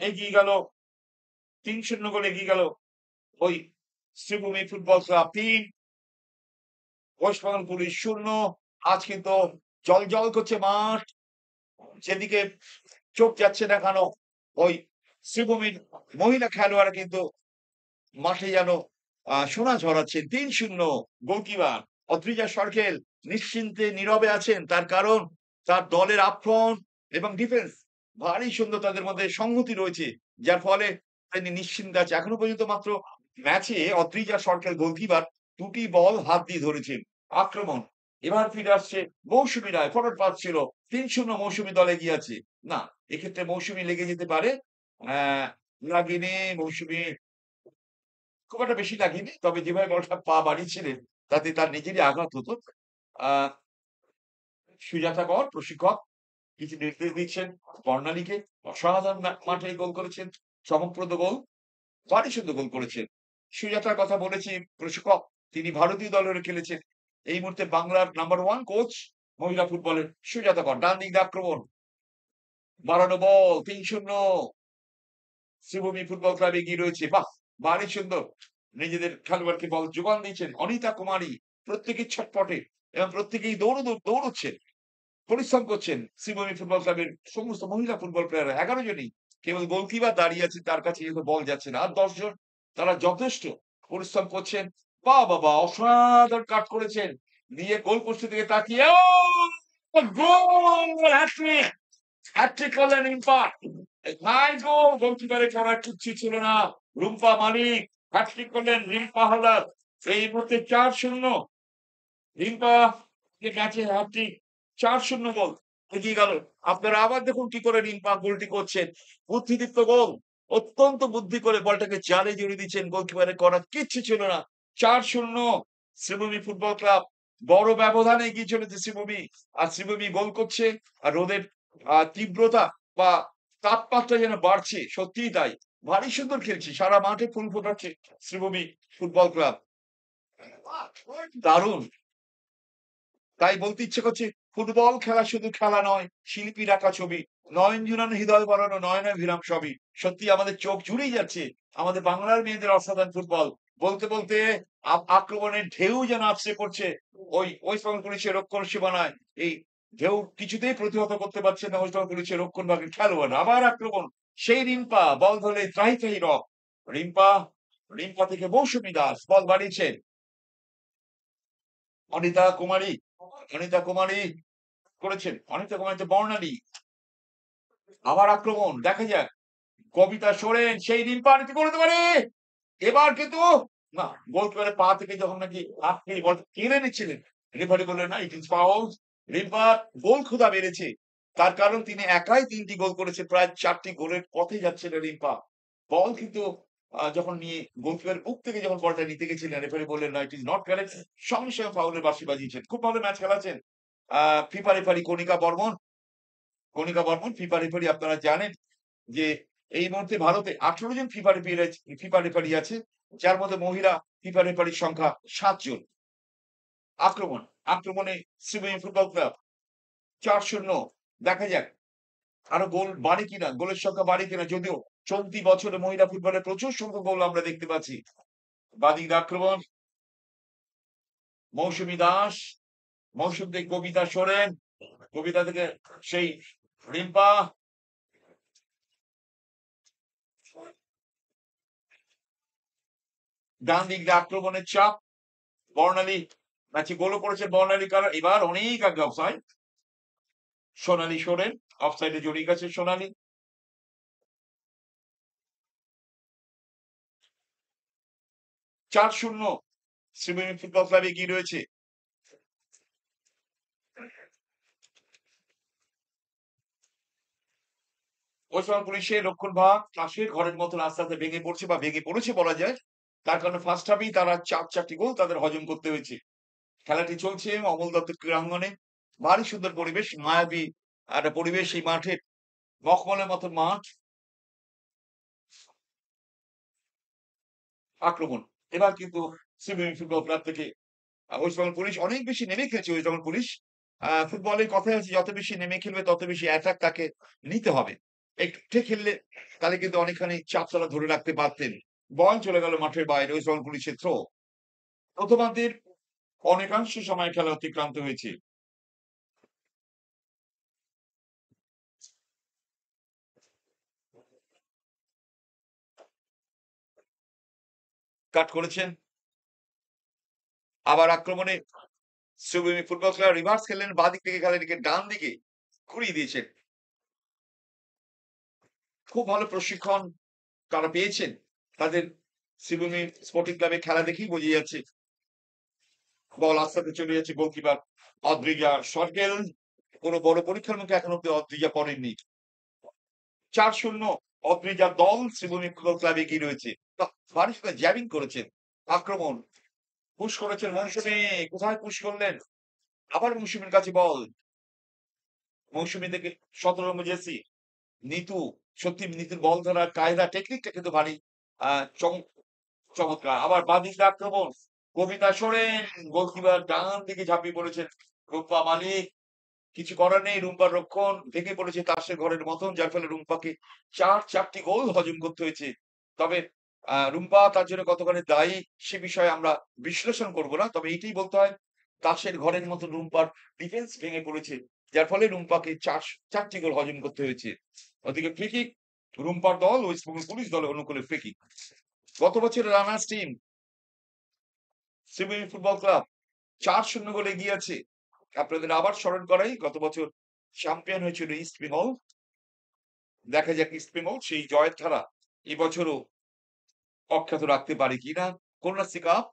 এগিয়ে গেল, ৩-০ গোলে এগিয়ে গেল ওই Sreebhumi football club ৩, West Bengal police ০। আজ কিন্তু জ্বলজ্বল করছে মাঠ। যেদিকে চোখ যাচ্ছে না কেন ওই শ্রীভূমির মহিলা খেলোয়াড়রা কিন্তু মাঠে যেন সোনা ঝরাচ্ছেন। ৩-০ গোলকিপার অদ্রিজা সরকেল নিশ্চিন্তে নীরবে আছেন। তার কারণ তার দলের আক্রমণ এবং ডিফেন্স ভারী সুন্দর, তাদের মধ্যে সংহতি রয়েছে। যার ফলে তিনি নিশ্চিন্তে আছে। এখনো পর্যন্ত মাত্র ম্যাচে অদ্রিজা সরকেল গোলকিপার ২ টি বল হাত দিয়ে ধরেছেন। আক্রমণ এবার ফিরে আসছে মৌসুমী রায়, ফরওয়ার্ড পাস ছিল। ৩-০ মৌসুমী দল এগিয়ে আছে। না, এক্ষেত্রে মৌসুমী লেগে যেতে পারে। অ্যা লাগেনি মৌসুমী, খুব একটা বেশি লাগেনি। তবে যেভাবে বলটা পা বাড়িয়েছিলেন তাতে তার নিজেরই আঘাত হতো। আ সুজাতা কর প্রশিক্ষক কিছু নির্দেশ দিচ্ছেন বর্ণালীকে। অসাধারণ মাঠে গোল করেছেন। চমকপ্রদ গোল। ভারী সুন্দর গোল করেছেন। সুজাতার কথা বলেছি প্রশিক্ষক। তিনি ভারতীয় দলের হয়ে খেলেছেন। এই মুহূর্তে বাংলার নাম্বার 1 কোচ মহিলা ফুটবলের সুজাতা কর। ডান দিক দিয়ে আক্রমণ। বাড়ানো বল ৩-০ শ্রীভূমি ফুটবল ক্লাব এগিয়ে রয়েছে। বাহ! ভারী সুন্দর। নিজেদের খেলোয়াড়কে বল যোগান দিয়েছেন অনিতা কুমারী। প্রত্যেকেই ছটপটে এবং প্রত্যেকেই দৌড়চ্ছেন, পরিশ্রম করছেন। শ্রীভূমি ফুটবল ক্লাবের সমস্ত মহিলা ফুটবল প্লেয়াররা ১১ জনই। কেবল গোলকিপার দাঁড়িয়ে আছে, তার কাছে যেহেতু বল যাচ্ছে না। আর ১০ জন তারা যথেষ্ট পরিশ্রম করছেন। বাহ! বাহ! বাহ! অসাধারণ কাট করেছেন। দিয়ে গোল পোস্টের দিকে তাকিয়ে গোল! হ্যাট্রিক! হ্যাটট্রিক করলেন রিম্পা। নাইস গোল! গোলকিপারের করার কিচ্ছু ছিল না। রুম্পা মালিক হ্যাটট্রিক করলেন রিম্পা হালদার। এই মুহূর্তে ৪-০ রিম্পা ম্যাচে হ্যাটট্রিক। ৪-০ গোল এগিয়ে গেল। আপনারা আবার দেখুন কি করে রিম্পা গোলটি করছেন। বুদ্ধিদীপ্ত গোল। অত্যন্ত বুদ্ধি করে বলটাকে জালে জড়িয়ে দিচ্ছেন। গোলকিপারের করার কিচ্ছু ছিল না। ৪-০ শ্রীভূমি ফুটবল ক্লাব বড় ব্যবধানে এগিয়ে চলেছে শ্রীভূমি। আর শ্রীভূমি গোল করছে। আর রোদের তীব্রতা বা তাপমাত্রা যেন বাড়ছে। সত্যিই তাই। ভারী সুন্দর খেলছে। সারা মাঠে ফুল ফোটাচ্ছে শ্রীভূমি ফুটবল ক্লাব। দারুণ! তাই বলতে ইচ্ছে করছে ফুটবল খেলা শুধু খেলা নয়, শিল্পীর আঁকা ছবি। নয়ন জুড়ানো হৃদয় ভরানো নয়নাভিরাম সবই। সত্যি আমাদের চোখ জুড়েই যাচ্ছে আমাদের বাংলার মেয়েদের অসাধারণ ফুটবল। বলতে, বলতে আক্রমণের ঢেউ যেন আছড়ে পড়ছে ওই ওয়েস্ট বেঙ্গল পুলিশের রক্ষণ সীমানায়। এই ঢেউ কিছুতেই প্রতিহত করতে পারছে না ওয়েস্ট বেঙ্গল পুলিশের রক্ষণ ভাগের খেলোয়াড়। আবার আক্রমণ। সেই রিম্পা বল ধরলে ত্রাহি ত্রাহি রব। রিম্পা রিম্পা থেকে মৌসুমী দাস বল বাড়িয়েছেন অনিতা কুমারী। অনিতা কুমারী করেছেন, অনিতা কুমারীতে বর্ণালী। আবার আক্রমণ, দেখা যাক কবিতা সোরেন সেই রিম্পা নীতি করতে পারে। এবার কিন্তু না, গোলকিপারের পা থেকে যখন নাকি আপনি বল কেড়ে নিচ্ছিলেন, রেফারি বললেন না, ইট ইজ ফাউল। রিম্পা গোল ক্ষুধা বেড়েছে, তার কারণ তিনি একাই ৩টি গোল করেছে, প্রায় ৪টি গোলের পথে যাচ্ছিলেন রিম্পা। বল কিন্তু যখন নিয়ে গোলকিপারের বুক থেকে যখন বলটা নিতে গেছিলেন, রেফারি বললেন না, ইট ইজ নট কারেক্ট। সঙ্গে সঙ্গে ফাউলের বাঁশি বাজিয়েছেন। খুব ভালো ম্যাচ খেলাচ্ছেন ফিফা রেফারি কণিকা বর্মন। কণিকা বর্মন ফিফা রেফারি, আপনারা জানেন যে এই মুহূর্তে ভারতে 18 জন ফিফা রেফারি আছে, যার মধ্যে মহিলা ফিফা রেফারির সংখ্যা 7 জন। আক্রমণ, আক্রমণে শ্রীভূমি ফুটবল ক্লাব ৪-০। দেখা যাক আরো গোল বাড়ে কিনা, গোলের সংখ্যা বাড়ে কিনা, যদিও চলতি বছরে মহিলা ফুটবলে প্রচুর সংখ্যক গোল আমরা দেখতে পাচ্ছি। বাদিক আক্রমণ, মৌসুমী দাস, মৌসুম থেকে কবিতা সোরেন, কবিতা থেকে সেই রিম্পা। ডান দিক দিয়ে আক্রমণের চাপ, বর্ণালী ম্যাচে গোলও করেছে বর্ণালী কালার। এবার অনেক আগে অফসাইড, সোনালী সোরেন অফসাইডে জড়িয়ে গেছে সোনালী। ৪-০ শ্রীভূমি ফুটবল ক্লাব এগিয়ে রয়েছে। ওসমান পুলিশের রক্ষণ ভাগ তাসের ঘরের মতন আস্তে আস্তে ভেঙে পড়ছে, বা ভেঙে পড়েছে বলা যায়। তার কারণে ফার্স্ট হাফেই তারা ৪টি গোল তাদের হজম করতে হয়েছে। খেলাটি চলছে অমল দত্ত ক্রীড়াঙ্গনে। ভারী সুন্দর পরিবেশ, মায়াবী একটা পরিবেশ এই মাঠের, মখমলের মতন মাঠ। আক্রমণ, এবার কিন্তু শ্রীভূমি ফুটবল ক্লাব থেকে ওয়েস্ট বেঙ্গল পুলিশ অনেক বেশি নেমে খেলছে। ওয়েস্ট বেঙ্গল পুলিশ ফুটবলের কথাই আছে, যত বেশি নেমে খেলবে তত বেশি অ্যাটাক তাকে নিতে হবে। একটু উঠে খেললে তাহলে কিন্তু অনেকখানি চাপ তারা ধরে রাখতে পারতেন। বল চলে গেল মাঠের বাইরে, ওয়েস্ট বেঙ্গল পুলিশের থ্রো। প্রথমার্ধের অনেকাংশ সময় খেলা অতিক্রান্ত হয়েছে। কাট করেছেন, আবার আক্রমণে শ্রীভূমি ফুটবল ক্লাব রিভার্স খেললেন, বাদিক থেকে খেলাটিকে ডান দিকে ঘুরিয়ে দিয়েছেন। খুব ভালো প্রশিক্ষণ তারা পেয়েছেন, তাদের শ্রীভূমি স্পোর্টিং ক্লাবে খেলা দেখেই বোঝা যাচ্ছে। বল আস্তে আস্তে চলে যাচ্ছে গোলকিপার অদ্রিজা সরকেল। কোনো বড় পরীক্ষার মুখে এখন অব্দি অদ্রিজা পড়েননি। ৪-০ অদ্রিজার দল শ্রীভূমি ফুটবল ক্লাব এগিয়ে রয়েছে। ভারী সুন্দর জ্যাবিং করেছেন। আক্রমণ, পুশ করেছেন মৌসুমী, কোথায় পুশ করলেন? আবার মৌসুমীর কাছে বল, মৌসুমী থেকে ১৭ নম্বর জার্সি নিতু। সত্যি নিতুর বল ধরার কায়দা, টেকনিকটা কিন্তু ভারী চমৎকার। আবার বাদিক আক্রমণ, কবিতা সোরেন, গোলকিপার ডান দিকে ঝাঁপিয়ে পড়েছেন রূপা মালিক। কিছু করার নেই, রুম্পার রক্ষণ ভেঙে পড়েছে তাসের ঘরের মতন, যার ফলে রুম্পাকে ৪টি গোল হজম করতে হয়েছে। তবে রুম্পা তার জন্য কতখানি দায়ী সে বিষয়ে আমরা বিশ্লেষণ করব না, তবে এইটাই বলতে হয় তাসের ঘরের মতো রুম্পার ডিফেন্স ভেঙে পড়েছে, যার ফলে রুম্পাকে ৪টি গোল হজম করতে হয়েছে। ওদিকে ফ্রি কিক, রুম্পার দল ওয়েস্ট বেঙ্গল পুলিশ দলের অনুকূলে ফ্রি কিক। গত বছরের runners team Sreebhumi football club ৪-০ গোলে এগিয়ে আছে। আপনাদের আবার স্মরণ করাই, গত বছর চ্যাম্পিয়ন হয়েছিল ইস্ট বেঙ্গল। দেখা যাক ইস্ট বেঙ্গল সেই জয়ের ধারা এবছরও অক্ষত রাখতে পারে কিনা। কন্যাশ্রী কাপ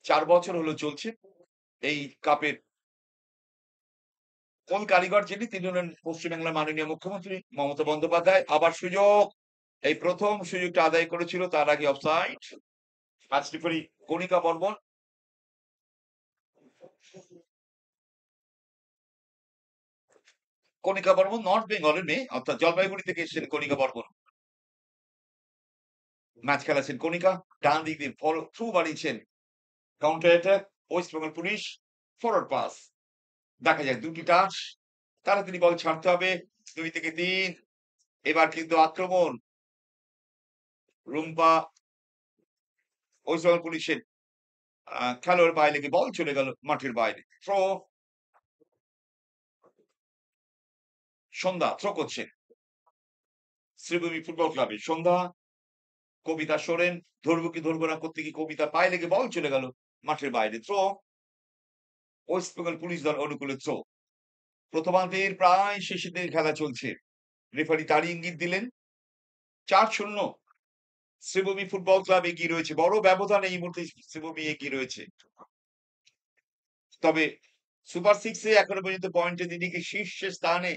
৪ বছর হলো চলছে। এই কাপের কোন কারিগর যিনি, তিনি হলেন পশ্চিমবাংলার মাননীয় মুখ্যমন্ত্রী মমতা বন্দ্যোপাধ্যায়। আবার সুযোগ, এই প্রথম সুযোগটা আদায় করেছিল, তার আগে অফসাইড। ম্যাচ রেফারি কণিকা বর্মন। কণিকা বর্মন নর্থ বেঙ্গলের মেয়ে, অর্থাৎ জলপাইগুড়ি থেকে এসেছেন কণিকা বর্মন। ম্যাচ খেলাচ্ছেন কণিকা, ডান দিক দিয়ে থ্রু বাড়িয়েছেন, counter attack West Bengal police, forward pass. দেখা যাক দুটি টাচ, তাড়াতাড়ি বল ছাড়তে হবে, ২ থেকে ৩। এবার কিন্তু আক্রমণ, রুম্পা ওয়েস্ট বেঙ্গল পুলিশের খেলোয়াড় পায়ে লেগে বল চলে গেল মাঠের বাইরে। থ্রো, সন্ধ্যা থ্রো করছেন শ্রীভূমি ফুটবল ক্লাবে। সন্ধ্যা কবিতা সোরেন ধরবো কি ধরবো না করতে গিয়ে কবিতা পায়ে লেগে বল চলে গেল মাঠের বাইরে। থ্রো, ওয়েস্ট বেঙ্গল পুলিশ দল অনুকূলে থ্রো। প্রথমার্ধের প্রায় শেষের দিকে খেলা চলছে। রেফারি তারই ইঙ্গিত দিলেন। ৪-০ শ্রীভূমি ফুটবল ক্লাব এগিয়ে রয়েছে। বড় ব্যবধানে এই মুহূর্তে শ্রীভূমি এগিয়ে রয়েছে। তবে সুপার সিক্সে এখনো পর্যন্ত পয়েন্টের দিকে শীর্ষে স্থানে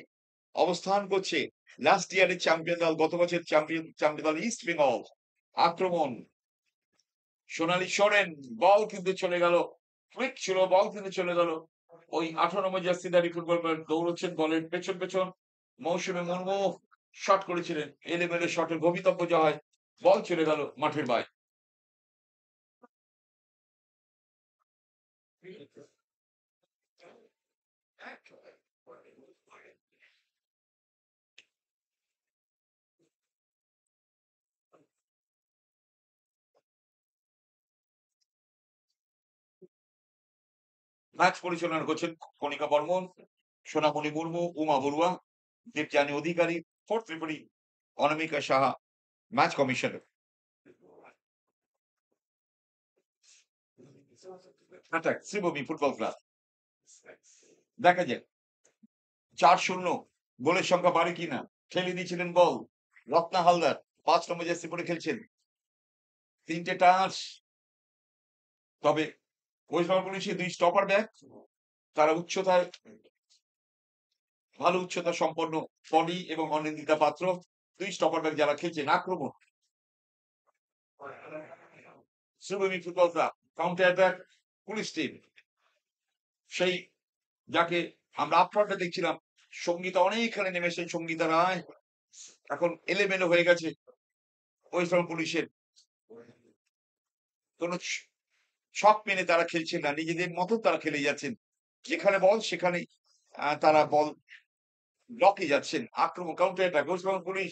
অবস্থান করছে লাস্ট ইয়ারের চ্যাম্পিয়ন দল, গত বছরের চ্যাম্পিয়ন দল ইস্ট বেঙ্গল। আক্রমণ সোনালী সোরেন, বল কিন্তু চলে গেল, কুইক ছিল, বল কিন্তু চলে গেল ওই 18 নম্বর জার্সিধারী ফুটবল প্লেয়ার দৌড়চ্ছেন বলের পেছন পেছন। মৌসুমে মুর্মু শট করেছিলেন, এলেমেলে শটের ভবিতব্য যা হয়, বল চলে গেল মাঠের বাইরে। ম্যাচ পরিচালনা করছেন Kanika Barman, Sonamoni Murmu, Uma Barua, Debjani Adhikari, fourth referee Anamika Saha, match commissioner. Attack Sreebhumi football club. দেখা যাক ৪-০ গোলের সংখ্যা বাড়ে কিনা। ঠেলে দিয়েছিলেন ball Ratna Haldar, ৫ number jersey পরে খেলছেন। ৩টে টাচ। তবে ওয়েস্ট বেঙ্গল পুলিশের ২ স্টপার ব্যাক, তারা উচ্চতায় ভালো উচ্চতা সম্পন্ন পলি এবং অনিন্দিতা পাত্র, ২ স্টপার ব্যাক যারা খেলছেন। আক্রমণ Sreebhumi football club, counter attack police team. সেই যাকে আমরা আপফ্রন্টে দেখছিলাম, সঙ্গীতা অনেকখানে নেমেছেন, সঙ্গীতা রায় এখন এলোমেলো হয়ে গেছে ওয়েস্ট বেঙ্গল পুলিশের। কোন ছক মেনে তারা খেলছেন না, নিজেদের মতো তারা খেলে যাচ্ছেন। যেখানে বল সেখানে তারা বল ব্লকে যাচ্ছেন। আক্রমণ counter attack West Bengal police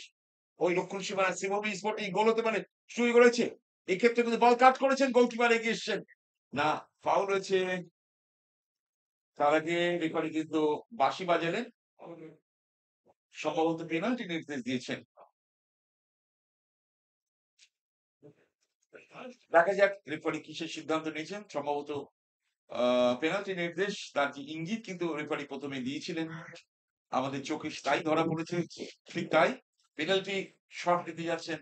ওই রক্ষণ সীমানা শ্রীভূমি স্পোর্টিং গোল হতে পারে, সুযোগ রয়েছে। এক্ষেত্রে কিন্তু বল কাট করেছেন, গোলকিপার এগিয়ে এসছেন না, ফাউল হয়েছে। তার আগে রেফারি কিন্তু বাঁশি বাজালেন, সম্ভবত পেনাল্টি নির্দেশ দিয়েছেন। দেখা যাক রেফারি কিসের সিদ্ধান্ত নিয়েছেন। সম্ভবত পেনাল্টি নির্দেশ, তার যে ইঙ্গিত কিন্তু রেফারি প্রথমে দিয়েছিলেন, আমাদের চোখে তাই ধরা পড়েছে। ঠিক তাই, পেনাল্টি শট দিতে যাচ্ছেন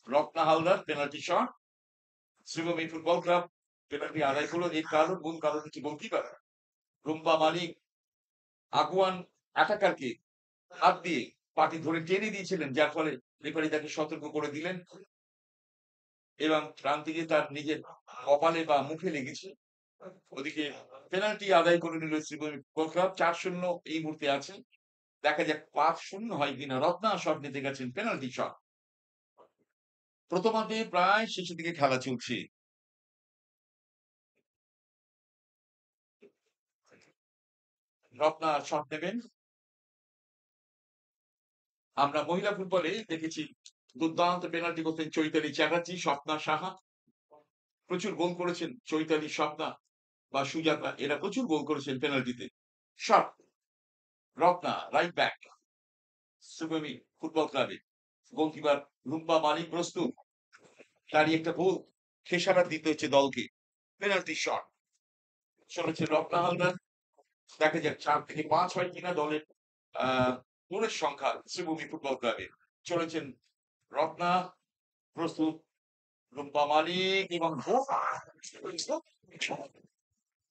Ratna Haldar. Penalty shot Sreebhumi football club penalty আদায় করলো। এর কারণ, মূল কারণ হচ্ছে গোলকিপার রুম্পা মালিক আগুয়ান অ্যাটাকারকে হাত দিয়ে পাটি ধরে টেনে দিয়েছিলেন, যার ফলে রেফারি তাকে সতর্ক করে দিলেন এবং প্রান্তিকে তার নিজের কপালে বা মুখে লেগেছে। ওদিকে পেনাল্টি আদায় করে নিল শ্রীভূমি ফুটবল ক্লাব। ৪-০ এই মুহূর্তে আছে। দেখা যাক ৫-০ হয় কিনা। রত্না শট নিতে গেছেন, পেনাল্টি শট। প্রথমার্ধে প্রায় শেষের দিকে খেলা চলছে। রত্না শট নেবেন। আমরা মহিলা ফুটবলে দেখেছি দুর্দান্ত পেনাল্টি করতেন চৈতালি চ্যাটার্জি, স্বপ্না সাহা। প্রচুর গোল করেছেন চৈতালি, স্বপ্না বা সুজাতা, এরা প্রচুর গোল করেছেন পেনাল্টিতে। Shot Ratna, right back Sreebhumi football ক্লাবে। গোলকিপার রুম্পা মালিক প্রস্তুত, তারই একটা ভুল খেসারত দিতে হচ্ছে দলকে। পেনাল্টি শট চলেছে রত্না হালদার। দেখা যাক ৪ থেকে ৫ হয় কিনা দলের গোলের সংখ্যা শ্রীভূমি ফুটবল ক্লাবে। চলেছেন রত্না, প্রস্তুত রুম্পা মালিক এবং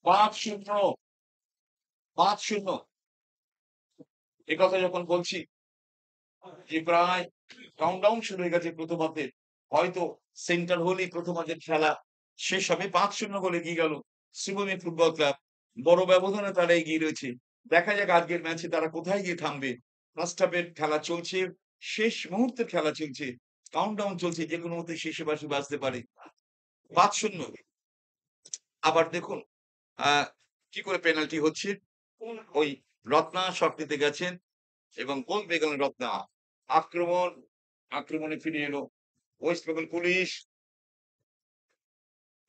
৫-০ ৫-০ একথা যখন বলছি যে প্রায় কাউন্টডাউন শুরু হয়ে গেছে প্রথমার্ধের, হয়তো সেন্টার হলেই প্রথমার্ধের খেলা শেষ হবে। ৫-০ গোলে এগিয়ে গেল শ্রীভূমি ফুটবল ক্লাব। বড় ব্যবধানে তারা এগিয়ে রয়েছে। দেখা যাক আজকের ম্যাচে তারা কোথায় গিয়ে থামবে। ফার্স্ট হাফের খেলা চলছে, শেষ মুহূর্তের খেলা চলছে, কাউন্টডাউন চলছে, যেকোনো মুহূর্তে শেষে বাঁশি বাজতে পারে। ৫-০ আবার দেখুন কি করে পেনাল্টি হচ্ছে। ওই রত্না শট নিতে গেছেন এবং গোল পেয়ে গেলেন রত্না। আক্রমণে ফিরে এলো ওয়েস্ট বেঙ্গল পুলিশ।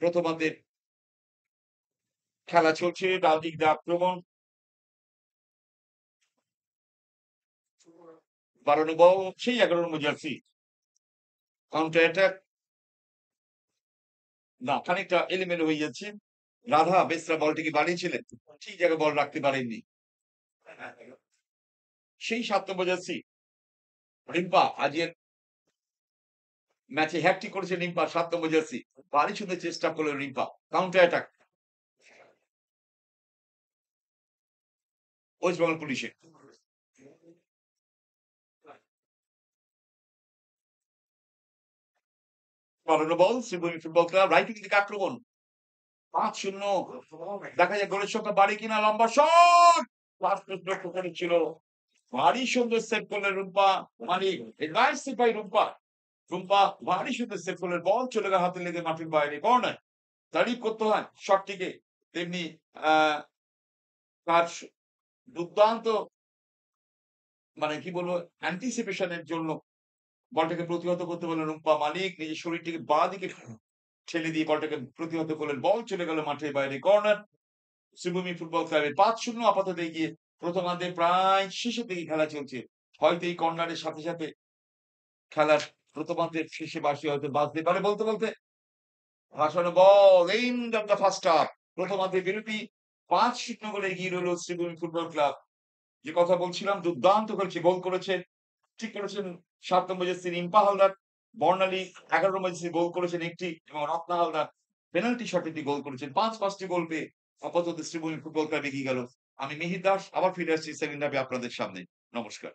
প্রথমার্ধের খেলা চলছে, ডান দিক দিয়ে আক্রমণ, ১২ নম্বর সেই ১১ নম্বর জার্সি কাউন্টার অ্যাটাক না, খানিকটা এলোমেলো হয়ে যাচ্ছে। রাধা বেসরা বলটিকে বানিয়েছিলেন। ঠিক জায়গায় বল রাখতে পারেননি। সেই ৭ নম্বর জার্সি রিম্পা আজকের ম্যাচে হ্যাটট্রিক করেছে রিম্পা ৭ নম্বর জার্সি। ভারী সুন্দর চেষ্টা করলো Rimpa. Counter attack West Bengal পুলিশের। বাড়ানো ball Sreebhumi football club right wing দিকে আক্রমণ। ৫-০ দেখা যায় গোলের সংখ্যা বাড়ে কিনা লম্বা শট! ফার্স্ট লক্ষ্য করেছিল। ভারী সুন্দর সেভ করলেন Rumpa Malik. Nice save by Rumpa. Rumpa ভারী সুন্দর সেভ করলেন। বল চলে গেল হাতে লেগে মাঠের বাইরে। কর্নার। তারিফ করতে হয় শটটিকে। তেমনি আ তার দুর্দান্ত মানে কি বলবো anticipation এর জন্য বলটাকে প্রতিহত করতে পারলেন রুম্পা মালিক। নিজের শরীরটিকে বাঁদিকে ঠেলে দিয়ে বলটাকে প্রতিহত করলেন। বল চলে গেল মাঠের বাইরে। কর্নার শ্রীভূমি ফুটবল ক্লাবের ৫-০ আপাতত এগিয়ে। প্রথমার্ধে প্রায় শেষের দিকে খেলা চলছে। হয়তো এই কর্নারের সাথে, সাথে খেলার প্রথমার্ধের শেষে বাঁশি হয়তো বাজতে পারে বলতে, বলতে ভাসানো ball end of the first half. প্রথমার্ধে বিরতি ৫-০ গোলে এগিয়ে রইল শ্রীভূমি ফুটবল ক্লাব। যে কথা বলছিলাম দুর্দান্ত করেছে গোল করেছেন। ঠিক করেছেন ৭ নম্বর জার্সি রিম্পা হালদার। বর্ণালী ১১ নম্বর জার্সি গোল করেছেন একটি এবং রত্না হালদার পেনাল্টি শটে একটি গোল করেছেন। ৫টি গোল পেয়ে আপাতত শ্রীভূমি ফুটবল ক্লাব এগিয়ে গেল। আমি মিহির দাস আবার ফিরে আসছি সেকেন্ড হাফে আপনাদের সামনে। নমস্কার।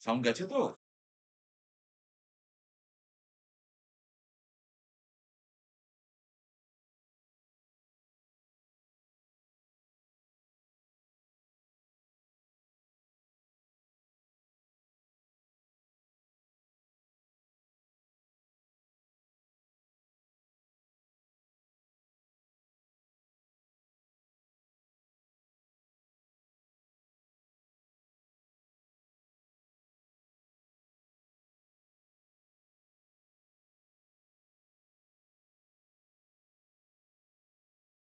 সাউন্ড গেছে তো?